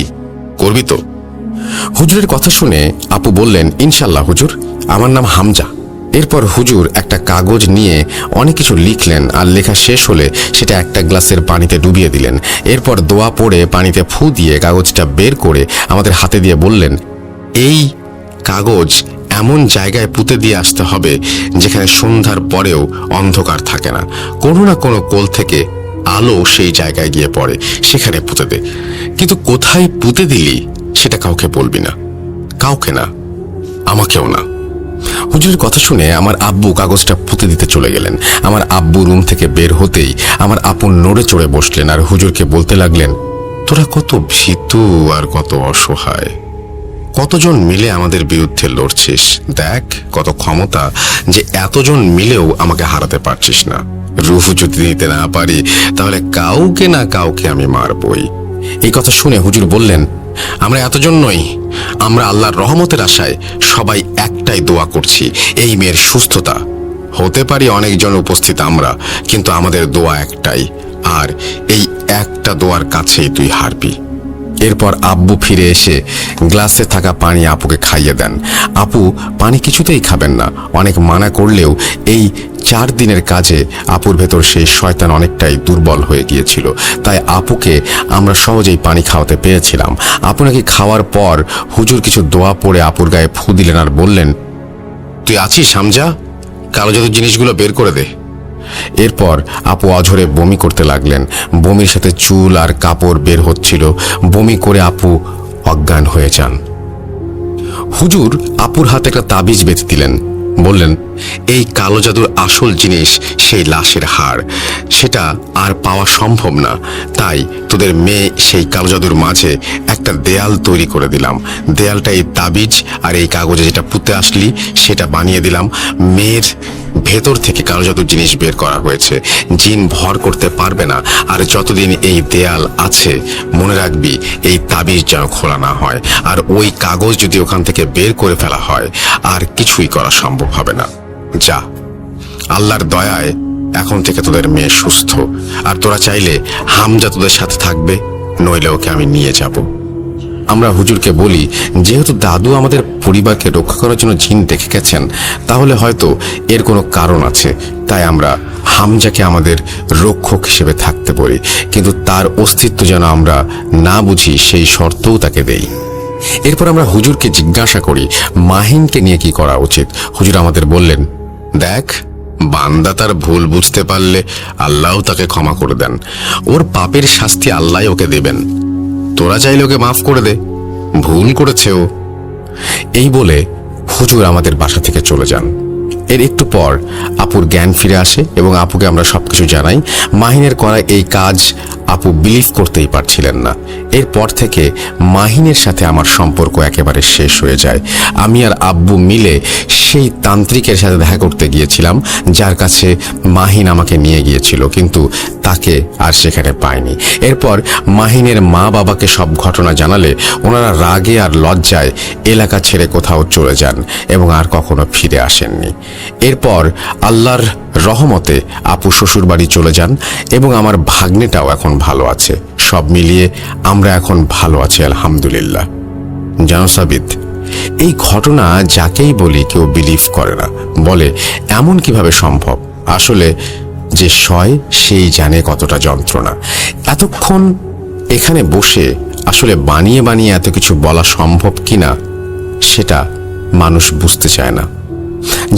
করবি তো? হুজুরের কথা শুনে আপু বললেন, ইনশাল্লাহ হুজুর, আমার নাম হামজা। এরপর হুজুর একটা কাগজ নিয়ে অনেক কিছু লিখলেন আর লেখা শেষ হলে সেটা একটা গ্লাসের পানিতে ডুবিয়ে দিলেন। এরপর দোয়া পড়ে পানিতে ফু দিয়ে কাগজটা বের করে আমাদের হাতে দিয়ে বললেন, এই কাগজ এমন জায়গায় পুঁতে দিয়ে আসতে হবে যেখানে সন্ধ্যার পরেও অন্ধকার থাকে না। কোনো না কোনো কোল থেকে আলো সেই জায়গায় গিয়ে পড়ে, সেখানে পুঁতে দে। কিন্তু কোথায় পুঁতে দিলি সেটা কাউকে বলবি না, কাউকে না, আমাকেও না। হুজুরের কথা শুনে আমার আব্বু কাগজটা পুঁতে দিতে চলে গেলেন। আমার আব্বু রুম থেকে বের হতেই আমার আপু নড়ে চড়ে বসলেন আর হুজুরকে বলতে লাগলেন, তোরা কত ভীতু আর কত অসহায়, কতজন মিলে আমাদের বিরুদ্ধে লড়ছিস। দেখ কত ক্ষমতা যে এতজন মিলেও আমাকে হারাতে পারছিস না। রূহ যদি নিতে না পারি তাহলে কাউকে না কাউকে আমি মারবই। এই কথা শুনে হুজুর বললেন, আমরা এতজন নই, আমরা আল্লাহর রহমতের আশায় সবাই একটাই দোয়া করছি, এই মেয়ের সুস্থতা। হতে পারি অনেকজন উপস্থিত আমরা, কিন্তু আমাদের দোয়া একটাই, আর এই একটা দোয়ার কাছেই তুই হারবি। এরপর আব্বু ফিরে এসে গ্লাসে থাকা পানি আপুকে খাইয়ে দেন। আপু পানি কিছুতেই খাবেন না। অনেক মানা করলেও এই 4 দিনের কাজে আপুর ভেতর সেই শয়তান অনেকটাই দুর্বল হয়ে গিয়েছিল। তাই আপুকে আমরা সহজেই পানি খাওয়াতে পেরেছিলাম। আপু নাকি খাওয়ার পর হুজুর কিছু দোয়া পড়ে আপুর গায়ে ফু দিলেন আর বললেন, তুই আছিস হামজা, কালো জাদুর জিনিসগুলো বের করে দে। এরপর আপু অঝরে বমি করতে লাগলেন। বমির সাথে চুল আর কাপড় বের হচ্ছিল। বমি করে আপু অজ্ঞান হয়ে যান। হুজুর আপুর হাতে একটা তাবিজ বেঁধে দিলেন। বললেন, এই কালো জাদুর আসল জিনিস সেই লাশের হাড়, সেটা আর পাওয়া সম্ভব না। তাই তোদের মেয়ে সেই কালো জাদুর মাঝে একটা দেয়াল তৈরি করে দিলাম। দেয়ালটা এই তাবিজ আর এই কাগজে যেটা পুঁতে আসলি সেটা বানিয়ে দিলাম। মেয়ের ভেতর থেকে কালো জাদুর জিনিস বের করা হয়েছে, জিন ভর করতে পারবে না। আর যতদিন এই দেয়াল আছে মনে রাখবি এই তাবিজ যেন খোলা না হয়, আর ওই কাগজ যদি ওখান থেকে বের করে ফেলা হয় আর কিছুই করা সম্ভব হবে না। যা, আল্লাহর দয়ায় এখন থেকে তোদের মেয়ে সুস্থ। আর তোরা চাইলে হামজা তোদের সাথে থাকবে, নইলে ওকে আমি নিয়ে যাব। আমরা হুজুরকে বলি, যেহেতু দাদু আমাদের পরিবারকে রক্ষা করার জন্য জিন ডেকে গেছেন, তাহলে হয়তো এর কোনো কারণ আছে। তাই আমরা হামজাকে আমাদের রক্ষক হিসেবে থাকতে বলি, কিন্তু তার অস্তিত্ব যেন আমরা না বুঝি সেই শর্তও তাকে দেই। এরপর আমরা হুজুরকে জিজ্ঞাসা করি মাহিনকে নিয়ে কি করা উচিত। হুজুর আমাদের বললেন, দেখ, বান্দা তার ভুল বুঝতে পারলে আল্লাহ তাকে ক্ষমা করে দেন, ওর পাপের শাস্তি আল্লাহ ওকে দেবেন, তোরা চাইলে ওকে মাফ করে দে, ভুল করেছে ও। এই বলে হুজুর আমাদের বাসা থেকে চলে যান। এর একটু পর আপুর জ্ঞান ফিরে আসে এবং আপুকে আমরা সবকিছু জানাই। মাহিনের করা এই কাজ আপু বিলিভ করতেই পারছিলেন না। এরপর থেকে মাহিনের সাথে আমার সম্পর্ক একেবারে শেষ হয়ে যায়। আমি আর আব্বু মিলে সেই তান্ত্রিকের সাথে দেখা করতে গিয়েছিলাম, যার কাছে মাহিন আমাকে নিয়ে গিয়েছিল, কিন্তু তাকে আর সেখানে পাইনি। এরপর মাহিনের মা বাবাকে সব ঘটনা জানালে ওনারা রাগে আর লজ্জায় এলাকা ছেড়ে কোথাও চলে যান এবং আর কখনো ফিরে আসেননি। এরপর আল্লাহর রহমতে আপু শ্বশুর বাড়ি চলে যান এবং আমার ভাগ্নেটাও এখন ভালো আছে। সব মিলিয়ে আমরা এখন ভালো আছি আলহামদুলিল্লাহ। জানো সাবিত, এই ঘটনা যাকেই বলি কেউ বিলিভ করে না, বলে এমন কিভাবে সম্ভব। আসলে যে সয় সেই জানে কতটা যন্ত্রণা। এতক্ষণ এখানে বসে আসলে বানিয়ে বানিয়ে এত কিছু বলা সম্ভব কিনা সেটা মানুষ বুঝতে চায় না।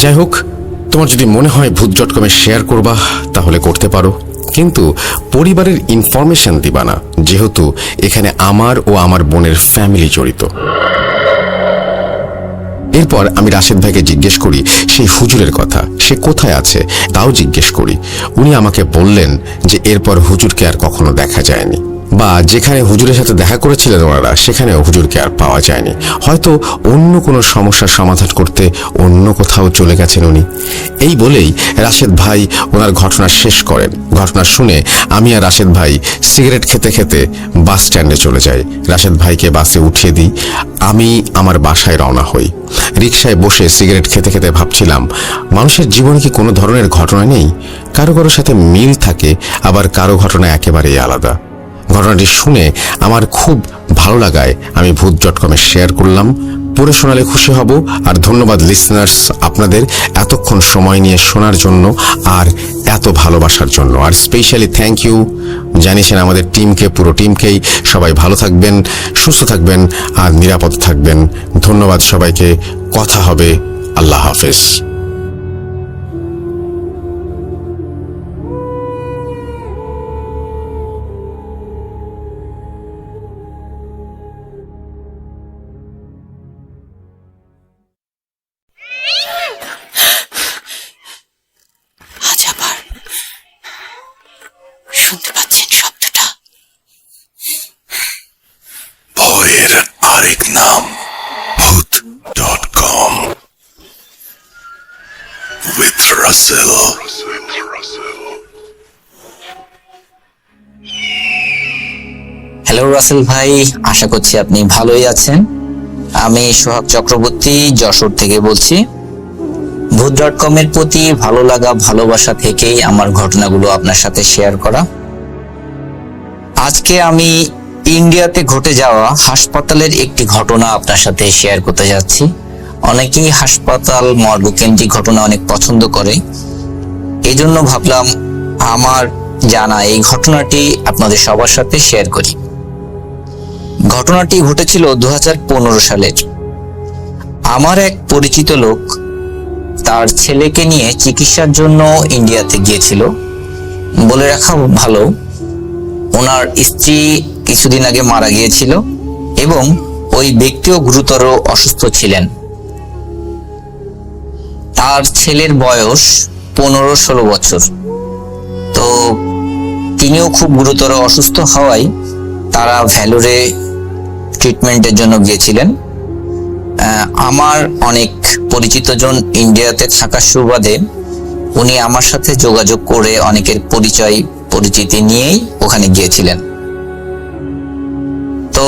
যাই হোক, তোমার যদি মনে হয় ভূত.com শেয়ার করবা তাহলে করতে পারো, কিন্তু পরিবারের ইনফরমেশন দিবা না, যেহেতু এখানে আমার ও আমার বোনের ফ্যামিলি জড়িত। এরপর আমি রাশেদ ভাইকে জিজ্ঞেস করি সেই হুজুরের কথা, সে কোথায় আছে তাও জিজ্ঞেস করি। উনি আমাকে বললেন যে এরপর হুজুরকে আর কখনো দেখা যায়নি, বা যেখানে হুজুরের সাথে দেখা করেছিলেন ওনারা সেখানেও হুজুরকে আর পাওয়া যায়নি। হয়তো অন্য কোনো সমস্যার সমাধান করতে অন্য কোথাও চলে গেছেন উনি। এই বলেই রাশেদ ভাই ওনার ঘটনা শেষ করেন। ঘটনা শুনে আমি আর রাশেদ ভাই সিগারেট খেতে খেতে বাস স্ট্যান্ডে চলে যাই। রাশেদ ভাইকে বাসে উঠিয়ে দিই, আমি আমার বাসায় রওনা হই। রিকশায় বসে সিগারেট খেতে খেতে ভাবছিলাম, মানুষের জীবনে কি কোনো ধরনের ঘটনা নেই? কারো কারোর সাথে মিল থাকে, আবার কারো ঘটনা একেবারেই আলাদা। ঘটনাটি শুনে আমার খুব ভালো লাগায় আমি ভূত.com শেয়ার করলাম। পড়ে শোনালে খুশি হব। আর ধন্যবাদ লিসনার্স, আপনাদের এতক্ষণ সময় নিয়ে শোনার জন্য আর এত ভালোবাসার জন্য। আর স্পেশালি থ্যাংক ইউ জানিয়েছেন আমাদের টিমকে, পুরো টিমকেই। সবাই ভালো থাকবেন, সুস্থ থাকবেন আর নিরাপদ থাকবেন। ধন্যবাদ সবাইকে। কথা হবে। আল্লাহ হাফেজ। আজ আবার শুনতে পাচ্ছেন শব্দটা? ভয়ের আরেক নাম ভূত.com with Russell. হ্যালো রাসেল ভাই, আশা করছি আপনি ভালোই আছেন। আমি সোহাগ চক্রবর্তী যশোর থেকে বলছি। ভূত.com এর প্রতি ভালো লাগা, ভালোবাসা থেকেই আমার ঘটনাগুলো আপনার সাথে শেয়ার করা। আজকে আমি ইন্ডিয়াতে ঘটে যাওয়া হাসপাতালের একটি ঘটনা আপনার সাথে শেয়ার করতে যাচ্ছি। অনেকেই হাসপাতাল মর্গ কেন্দ্রিক ঘটনা অনেক পছন্দ করে, এই জন্য ভাবলাম আমার জানা এই ঘটনাটি আপনাদের সবার সাথে শেয়ার করি। ঘটনাটি ঘটেছিল 2015 সালের। আমার এক পরিচিত লোক তার ছেলেকে নিয়ে চিকিৎসার জন্য ইন্ডিয়াতে গিয়েছিল। বলে রাখা ভালো, ওনার স্ত্রী কিছুদিন আগে মারা গিয়েছিল এবং ওই ব্যক্তিও গুরুতর অসুস্থ ছিলেন। তার ছেলের বয়স 15-16 বছর। তো তিনিও খুব গুরুতর অসুস্থ হওয়ায় তারা ভ্যালোরে ট্রিটমেন্টের জন্য গিয়েছিলেন। আমার অনেক পরিচিত জন ইন্ডিয়াতে থাকার সুবাদে উনি আমার সাথে যোগাযোগ করে অনেকের পরিচয় পরিচিতি নিয়েই ওখানে গিয়েছিলেন। তো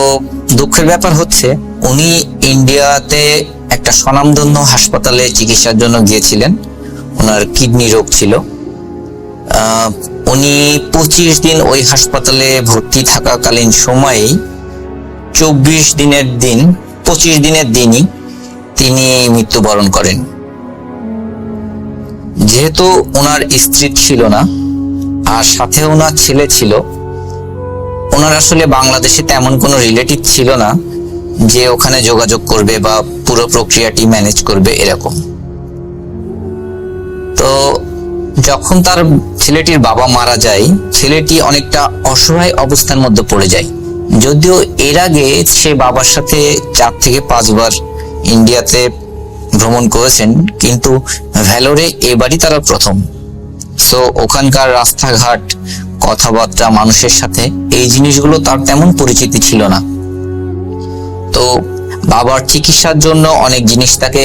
দুঃখের ব্যাপার হচ্ছে উনি ইন্ডিয়াতে একটা স্বনামধন্য হাসপাতালে চিকিৎসার জন্য গিয়েছিলেন। ওনার কিডনি রোগ ছিল। উনি 25 দিন ওই হাসপাতালে ভর্তি থাকাকালীন সময়েই 25 দিনের দিনই তিনি মৃত্যুবরণ করেন। যেহেতু ওনার স্ত্রী ছিল না আর সাথে ওনার ছেলে ছিল, ওনার আসলে বাংলাদেশে তেমন কোনো রিলেটিভ ছিল না, যে ওখানে যোগাযোগ করবে বা পুরো প্রক্রিয়াটি ম্যানেজ করবে এরকম। তো যখন তার ছেলেটির বাবা মারা যায়, ছেলেটি অনেকটা অসহায় অবস্থার মধ্যে পড়ে যায়। যদিও এর আগে সে বাবার সাথে 4 থেকে 5 বার ইন্ডিয়াতে ভ্রমণ করেছেন, কিন্তু ভ্যালোরে এবারই তারা প্রথম। সো ওখানকার রাস্তাঘাট, কথাবার্তা, মানুষের সাথে এই জিনিসগুলো তার তেমন পরিচিতি ছিল না। তো বাবার চিকিৎসার জন্য অনেক জিনিস তাকে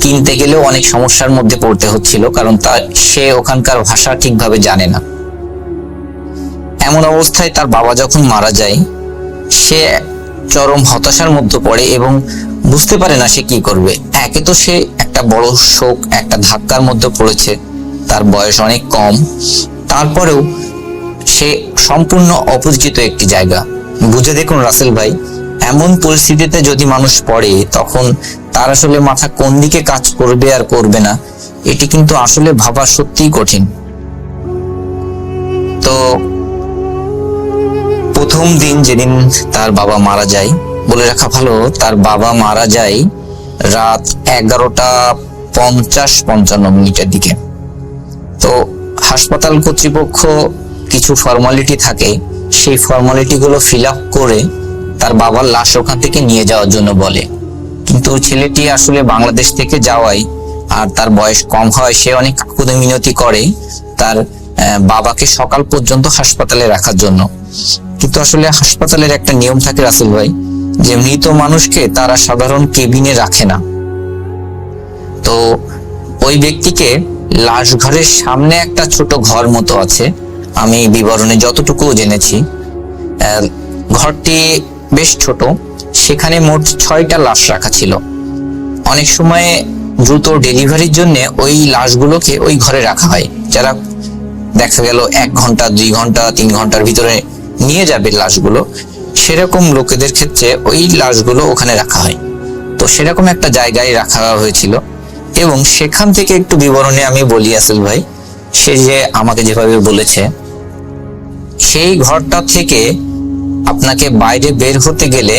কিনতে গেলেও অনেক সমস্যার মধ্যে পড়তে হচ্ছিল, কারণ সে ওখানকার ভাষা ঠিকভাবে জানে না। এমন অবস্থায় তার বাবা যখন মারা যায়, সে চরম হতাশার মধ্যে পড়ে এবং বুঝতে পারে না সে কি করবে। একে তো সে একটা বড় শোক, একটা ধাক্কার মধ্যে পড়েছে, তার বয়স অনেক কম, তারপরেও সে সম্পূর্ণ অপরিচিত একটি জায়গা। বুঝে দেখুন রাসেল ভাই, এমন পরিস্থিতিতে যদি মানুষ পড়ে, তখন তার আসলে মাথা কোন দিকে কাজ করবে আর করবে না, এটি কিন্তু আসলে ভাবা সত্যিই কঠিন। তো প্রথম দিন যেদিন তার বাবা মারা যায়, বলে রাখা ভালো, তার বাবা মারা যায় রাত 11:50-55 দিকে। তো হাসপাতাল কর্তৃপক্ষ কিছু ফর্মালিটি থাকে, সেই ফর্মালিটি গুলো ফিল আপ করে তার বাবার লাশ ওখান থেকে নিয়ে যাওয়ার জন্য বলে। কিন্তু ছেলেটি আসলে বাংলাদেশ থেকে যাওয়ায় আর তার বয়স কম হয়, সে অনেক কাকুতি মিনতি করে তার বাবাকে সকাল পর্যন্ত হাসপাতালে রাখার জন্য। কিন্তু আসলে হাসপাতালের একটা নিয়ম থাকে রাসেল ভাই, যে মৃত মানুষকে তারা সাধারণ কেবিনে রাখে না। তো ওই ব্যক্তিকে লাশ ঘরের সামনে একটা ছোট ঘর মতো আছে, আমি বিবরণে যতটুকু জেনেছি। ঘরটি বেশ ছোট, সেখানে মোট 6টা লাশ রাখা ছিল। অনেক সময় দ্রুত ডেলিভারির জন্য ওই লাশগুলোকে ওই ঘরে রাখা হয়। যারা দেখা গেল 1 ঘন্টা, 2 ঘন্টা, 3 ঘন্টার ভিতরে নিয়ে যাবে লাশগুলো, সেরকম লোকেদের ক্ষেত্রে ওই লাশগুলো ওখানে রাখা হয়। তো সেরকম একটা জায়গায় রাখা হয়েছিল। এবং সেখান থেকে একটু বিবরণে আমি বলি আসল ভাই, সে যে আমাকে যেভাবে বলেছে, সেই ঘরটা থেকে আপনাকে বাইরে বের হতে গেলে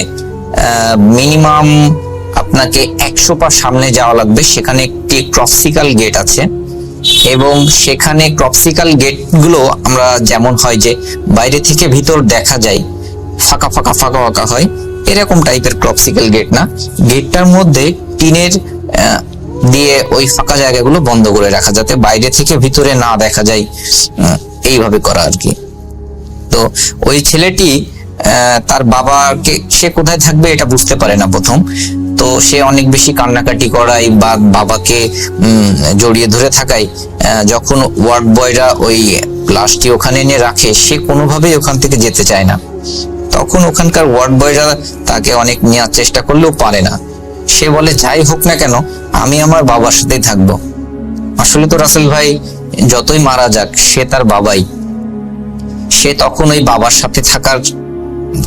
মিনিমাম আপনাকে 100 পা সামনে যাওয়া লাগবে। সেখানে একটি ক্রপসিক্যাল গেট আছে, এবং সেখানে ক্রপসিক্যাল গেট গুলো আমরা যেমন হয় যে বাইরে থেকে ভিতর দেখা যায় ফাঁকা ফাঁকা ফাঁকা ফাঁকা হয়, এরকম টাইপের ক্রপসিক্যাল গেট না। গেটটার মধ্যে টিনের দিয়ে ওই ফাঁকা জায়গাগুলো বন্ধ করে রাখা, যাতে বাইরে থেকে ভিতরে না দেখা যায়, এইভাবে করা আর কি। তো ওই ছেলেটি তার বাবাকে, সে কোথায় থাকবে এটা বুঝতে পারে না প্রথম। তো সে অনেক বেশি কান্নাকাটি করায় বা বাবাকে জড়িয়ে ধরে থাকায়, যখন ওয়ার্ড বয়রা ওই লাশটি ওখানে এনে রাখে, সে কোনোভাবেই ওখান থেকে যেতে চায় না। তখন ওখানকার ওয়ার্ড বয়রা তাকে অনেক নেওয়ার চেষ্টা করলেও পারে না। সে বলে, যাই হোক না কেন, আমি আমার বাবার সাথেই থাকবো। আসলে তো রাসেল ভাই, যতই মারা যাক, সে তার বাবাই। সে তখন ওই বাবার সাথে থাকার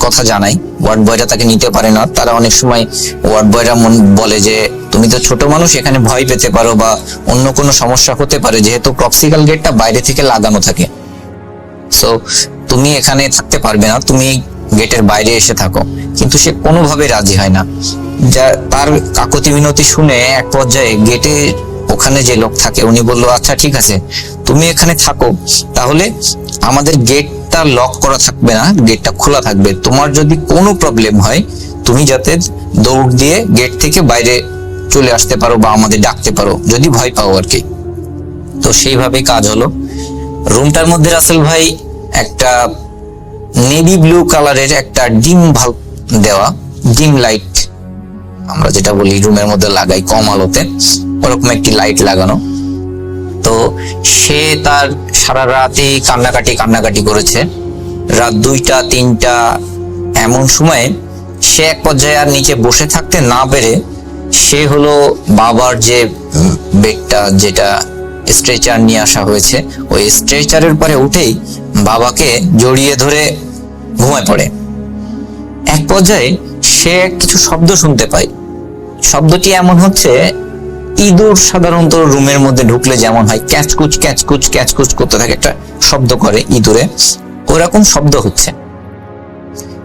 কথা জানায়। ওয়ার্ড বয়রা তাকে নিতে পারে না। তারা অনেক সময় ওয়ার্ড বয়রা বলে যে, তুমি তো ছোট মানুষ, এখানে ভয় পেতে পারো বা অন্য কোনো সমস্যা হতে পারে, যেহেতু ক্রপসিক্যাল গেটটা বাইরে থেকে লাগানো থাকে। সো তুমি এখানে থাকতে পারবে না, তুমি গেটের বাইরে এসে থাকো। কিন্তু সে কোনোভাবে রাজি হয় না। যা তার কাকুতি মিনতি শুনে এক পর্যায়ে গেটে ওখানে যে লোক থাকে, উনি বললো, আচ্ছা ঠিক আছে, তুমি এখানে থাকো, তাহলে আমাদের গেটটা লক করা থাকবে না, গেটটা খোলা থাকবে। তোমার যদি কোনো প্রবলেম হয়, তুমি যাতে দৌড় দিয়ে গেট থেকে বাইরে চলে আসতে পারো বা আমাদের ডাকতে পারো, যদি ভয় পাও আর কি। তো সেইভাবে কাজ হলো। রুমটার মধ্যে রাসেল ভাই একটা নেভি ব্লু কালারের একটা ডিম ভাল্ব দেওয়া, ডিম লাইট আমরা যেটা বলি রুমের মধ্যে লাগাই কম আলোতে, ওরকম একটি লাইট লাগানো। তো সে তার সারা রাতই কান্নাকাটি করেছে। রাত 2টা 3টা এমন সময়ে সে এক পর্যায়ে আর নিচে বসে থাকতে না পেরে, সে হলো বাবার যে বেডটা, যেটা স্ট্রেচার নিয়ে আসা হয়েছে, ওই স্ট্রেচারের পরে উঠেই বাবাকে জড়িয়ে ধরে ঘুমায় পড়ে। এক পর্যায়ে সে কিছু শব্দ শুনতে পায়। শব্দটি এমন হচ্ছে, ইঁদুর সাধারণত রুমের মধ্যে ঢুকলে যেমন হয় ক্যাচকুচ ক্যাচকুচ ক্যাচকুচ করতে থাকে, একটা শব্দ করে ইঁদুরে, ওরকম শব্দ হচ্ছে।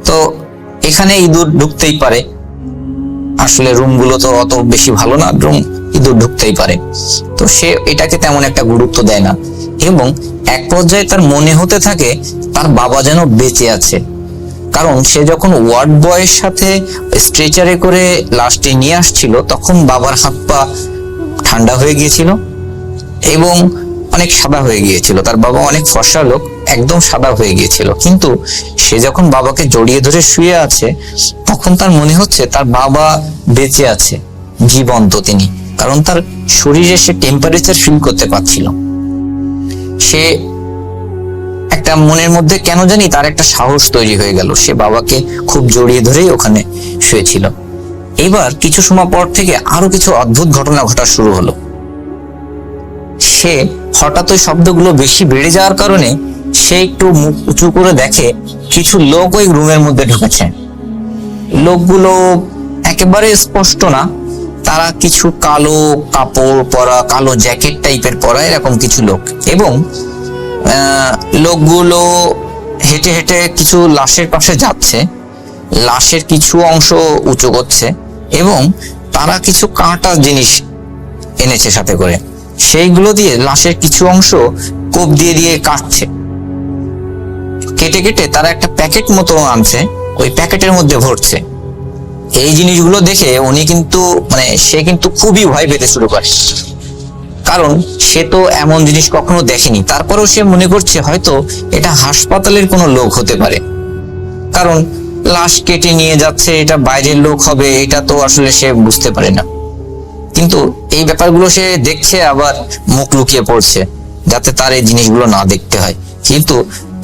তো এখানে ইঁদুর ঢুকতেই পারে, আসলে রুমগুলো তো অত বেশি ভালো না, রুম ইঁদুর ঢুকতেই পারে। তো সে এটাকে তেমন একটা গুরুত্ব দেয় না, এবং এক পর্যায়ে তার মনে হতে থাকে তার বাবা যেন বেঁচে আছে। কারণ সে যখন ওয়ার্ড বয়ের সাথে স্ট্রেচারে করে লাশটি নিয়ে আসছিল, তখন বাবার হাত পা ঠান্ডা হয়ে গিয়েছিল এবং অনেক সাদা হয়ে গিয়েছিল। তার বাবা অনেক ফর্সা লোক, একদম সাদা হয়ে গিয়েছিল। কিন্তু সে যখন বাবাকে জড়িয়ে ধরে শুয়ে আছে, তখন তার মনে হচ্ছে তার বাবা বেঁচে আছে, জীবন্ত তিনি। কারণ তার শরীরে সে টেম্পারেচার ফিল করতে পারছিল। সে একটা মনের মধ্যে কেন জানি তার একটা সাহস তৈরি হয়ে গেল, সে বাবাকে খুব জড়িয়ে ধরেই ওখানে শুয়েছিল। এবার কিছু সময় পর থেকে আরো কিছু অদ্ভুত ঘটনা ঘটা শুরু হলো। সে হঠাৎ ওই শব্দগুলো বেশি বেড়ে যাওয়ার কারণে সে একটু মুখ উঁচু করে দেখে কিছু লোক ওই রুমের মধ্যে ঢুকেছে। লোকগুলো একেবারে স্পষ্ট না, তারা কিছু কালো কাপড় পরা, কালো জ্যাকেট টাইপের পরা এরকম কিছু লোক, এবং লোকগুলো হেঁটে হেঁটে কিছু লাশের পাশে যাচ্ছে, লাশের কিছু অংশ উঁচু করছে, এবং তারা কিছু কাঁটা জিনিস এনেছে সাথে করে, সেইগুলো দিয়ে লাশের কিছু অংশ কোপ দিয়ে দিয়ে কাটছে। কেটে কেটে তারা একটা প্যাকেট মতো আনছে, ওই প্যাকেটের মধ্যে ভরছে। এই জিনিসগুলো দেখে উনি কিন্তু সে কিন্তু খুবই ভয় পেতে শুরু করে, কারণ সে তো এমন জিনিস কখনো দেখেনি। তারপরেও সে মনে করছে হয়তো এটা হাসপাতালের কোনো লোক হতে পারে, কারণ লাশ কেটে নিয়ে যাচ্ছে, এটা বাইরের লোক হবে, এটা তো আসলে সে বুঝতে পারে না। কিন্তু এই ব্যাপারগুলো সে দেখছে, আবার মুখ লুকিয়ে পড়ছে যাতে তার এই জিনিসগুলো না দেখতে হয়। কিন্তু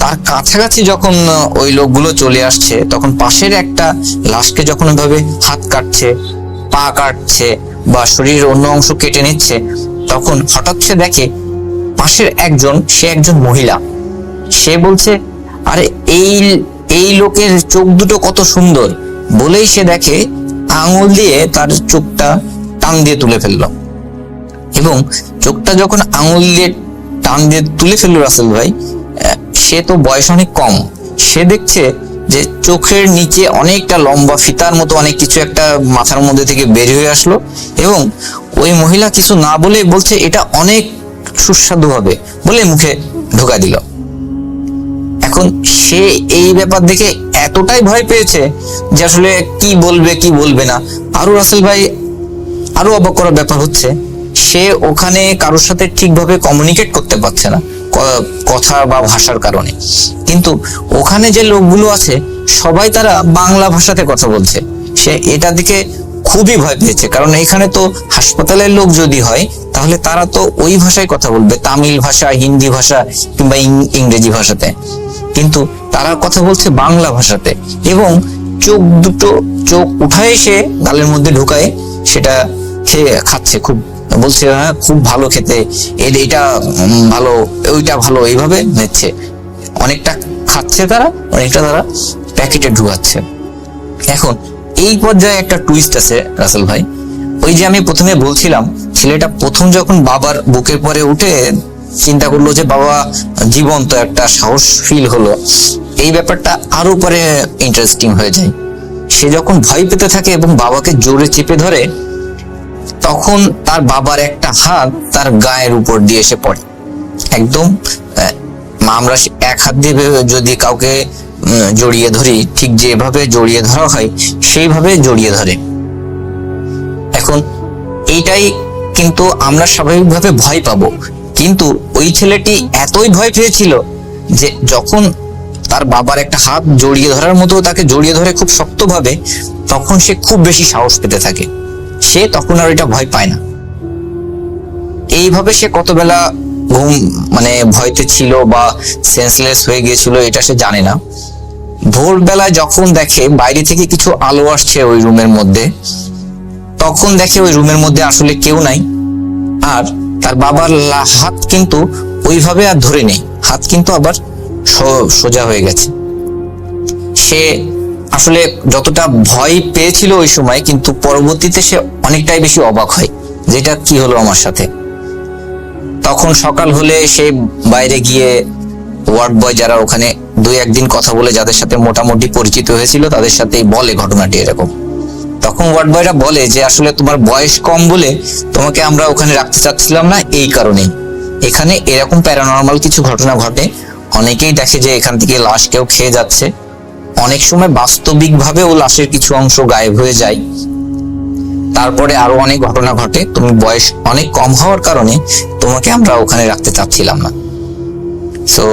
তার কাছাকাছি যখন ওই লোকগুলো চলে আসছে, তখন পাশের একটা লাশকে যখন ওইভাবে হাত কাটছে, পা কাটছে বা শরীরের অন্য অংশ কেটে নিচ্ছে, তখন হঠাৎ সে দেখে পাশের সে একজন মহিলা। সে বলছে, আরে এই লোকের চোখ দুটো কত সুন্দর, বলেই সে দেখে আঙুল দিয়ে তার চোখটা টান দিয়ে তুলে ফেললো। এবং চোখটা যখন আঙুল দিয়ে টান দিয়ে তুলে ফেললো রাসেল ভাই, সে তো বয়স অনেক কম, সে দেখছে যে চোখের নিচে অনেকটা লম্বা ফিতার মতো অনেক কিছু একটা মাথার মধ্যে থেকে বের হয়ে আসলো, এবং ওই মহিলা কিছু না বলে বলছে এটা অনেক সুস্বাদু হবে বলে মুখে ঢোকা দিল। এখন সে এই ব্যাপার দেখে এতটাই ভয় পেয়েছে যে আসলে কি বলবে কি বলবে না। আরো রাসেল ভাই আরো অবাক করার ব্যাপার হচ্ছে, সে ওখানে কারোর সাথে ঠিকভাবে কমিউনিকেট করতে পারছে না কথা বা ভাষার কারণে। কিন্তু ওখানে যে লোকগুলো আছে সবাই তারা বাংলা ভাষাতে কথা বলছে। সে এটা দেখে খুবই ভয় পেয়েছে, কারণ এখানে তো হাসপাতালের লোক যদি হয় তাহলে তারা তো ওই ভাষায় কথা বলবে, তামিল ভাষা, হিন্দি ভাষা কিংবা ইংরেজি ভাষাতে, কিন্তু তারা কথা বলছে বাংলা ভাষাতে। এবং চোখ উঠায় সে গালের মধ্যে ঢুকায় সেটা খেয়ে খাচ্ছে, খুব বলছে হ্যাঁ খুব ভালো খেতে, এটা ভালো, ওইটা ভালো, এইভাবে নিচ্ছে। অনেকটা খাচ্ছে তারা, অনেকটা তারা প্যাকেটে ঢুকাচ্ছে। এখন এই পর্যায়ে একটা টুইস্ট আছে রাসেল ভাই। ওই যে আমি প্রথমে বলছিলাম, ছেলেটা প্রথম যখন বাবার বুকের পরে উঠে চিন্তা করলো যে বাবা জীবন্ত, একটা সাহস ফিল হলো, এই ব্যাপারটা আরো পরে ইন্টারেস্টিং হয়ে যায়। সে যখন ভয় পেতে থাকে এবং বাবাকে জোরে চেপে ধরে, তখন তার বাবার একটা হাত তার গায়ের উপর দিয়ে এসে পড়ে, একদম আমরা এক হাত দিয়ে যদি কাউকে জড়িয়ে ধরি, ঠিক যেভাবে জড়িয়ে ধরা হয় সেইভাবে জড়িয়ে ধরে। এখন এইটাই কিন্তু আমরা স্বাভাবিকভাবে ভয় পাবো, কিন্তু ওই ছেলেটি এতই ভয় পেয়েছিল যে যখন তার বাবার একটা হাত জড়িয়ে ধরার মতো তাকে জড়িয়ে ধরে খুব শক্তভাবে, তখন সে খুব বেশি সাহস পেতে থাকে। সে তখন আর এটা ভয় পায় না। এইভাবে সে কত বেলা ভয়তে ছিল বা সেন্সলেস হয়ে গিয়েছিল এটা সে জানে না। ভোরবেলায় যখন দেখে বাইরে থেকে কিছু আলো আসছে ওই রুমের মধ্যে, তখন দেখে ওই রুমের মধ্যে আসলে কেউ নাই, আর তার বাবার হাত কিন্তু ওইভাবে আর ধরে নেই, হাত কিন্তু আবার সোজা হয়ে গেছে। সে আসলে যতটা ভয় পেয়েছিল ওই সময়, কিন্তু পরবর্তীতে সে অনেকটাই বেশি অবাক হয় যেটা কি হলো আমার সাথে। তখন সকাল হলে সে বাইরে গিয়ে ওয়ার্ড বয় যারা ওখানে 2-1 দিন কথা বলে, যাদের সাথে মোটামুটি পরিচিত হয়েছিল, তাদের সাথেই বলে ঘটনাটি এরকম। তখন ওয়ার্ড বয়রা বলে যে আসলে তোমার বয়স কম বলে তোমাকে আমরা ওখানে রাখতে চাচ্ছিলাম না, এই কারণেই। এখানে এরকম প্যারানর্মাল কিছু ঘটনা ঘটে, অনেকেই দেখে যে এখান থেকে লাশ কেউ খেয়ে যাচ্ছে, অনেক সময় বাস্তবিকভাবেও লাশের কিছু অংশ গায়েব হয়ে যায়। তারপরে আরো অনেক ঘটনা ঘটে, তুমি বয়স অনেক কম হওয়ার কারণে তোমাকে আমরা ওখানে রাখতে চাচ্ছিলাম না। সো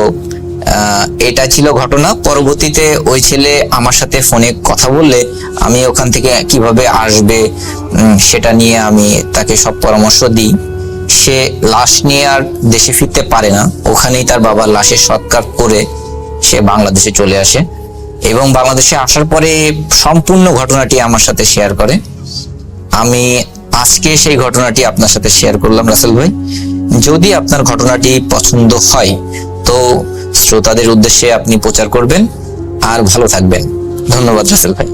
এটা ছিল ঘটনা। পরবর্তীতে ওই ছেলে আমার সাথে ফোনে কথা বললে আমি ওখান থেকে কিভাবে আসবে সেটা নিয়ে আমি তাকে সব পরামর্শ দিই। সে লাশ নিয়ে আর দেশে ফিরতে পারে না, ওখানেই তার বাবার লাশের সৎকার করে সে বাংলাদেশে চলে আসে এবং বাংলাদেশে আসার পরে সম্পূর্ণ ঘটনাটি আমার সাথে শেয়ার করে। আমি আজকে সেই ঘটনাটি আপনার সাথে শেয়ার করলাম রাসেল ভাই। যদি আপনার ঘটনাটি পছন্দ হয় তো শ্রোতাদের উদ্দেশ্যে আপনি প্রচার করবেন, আর ভালো থাকবেন। ধন্যবাদ রাসেল ভাই।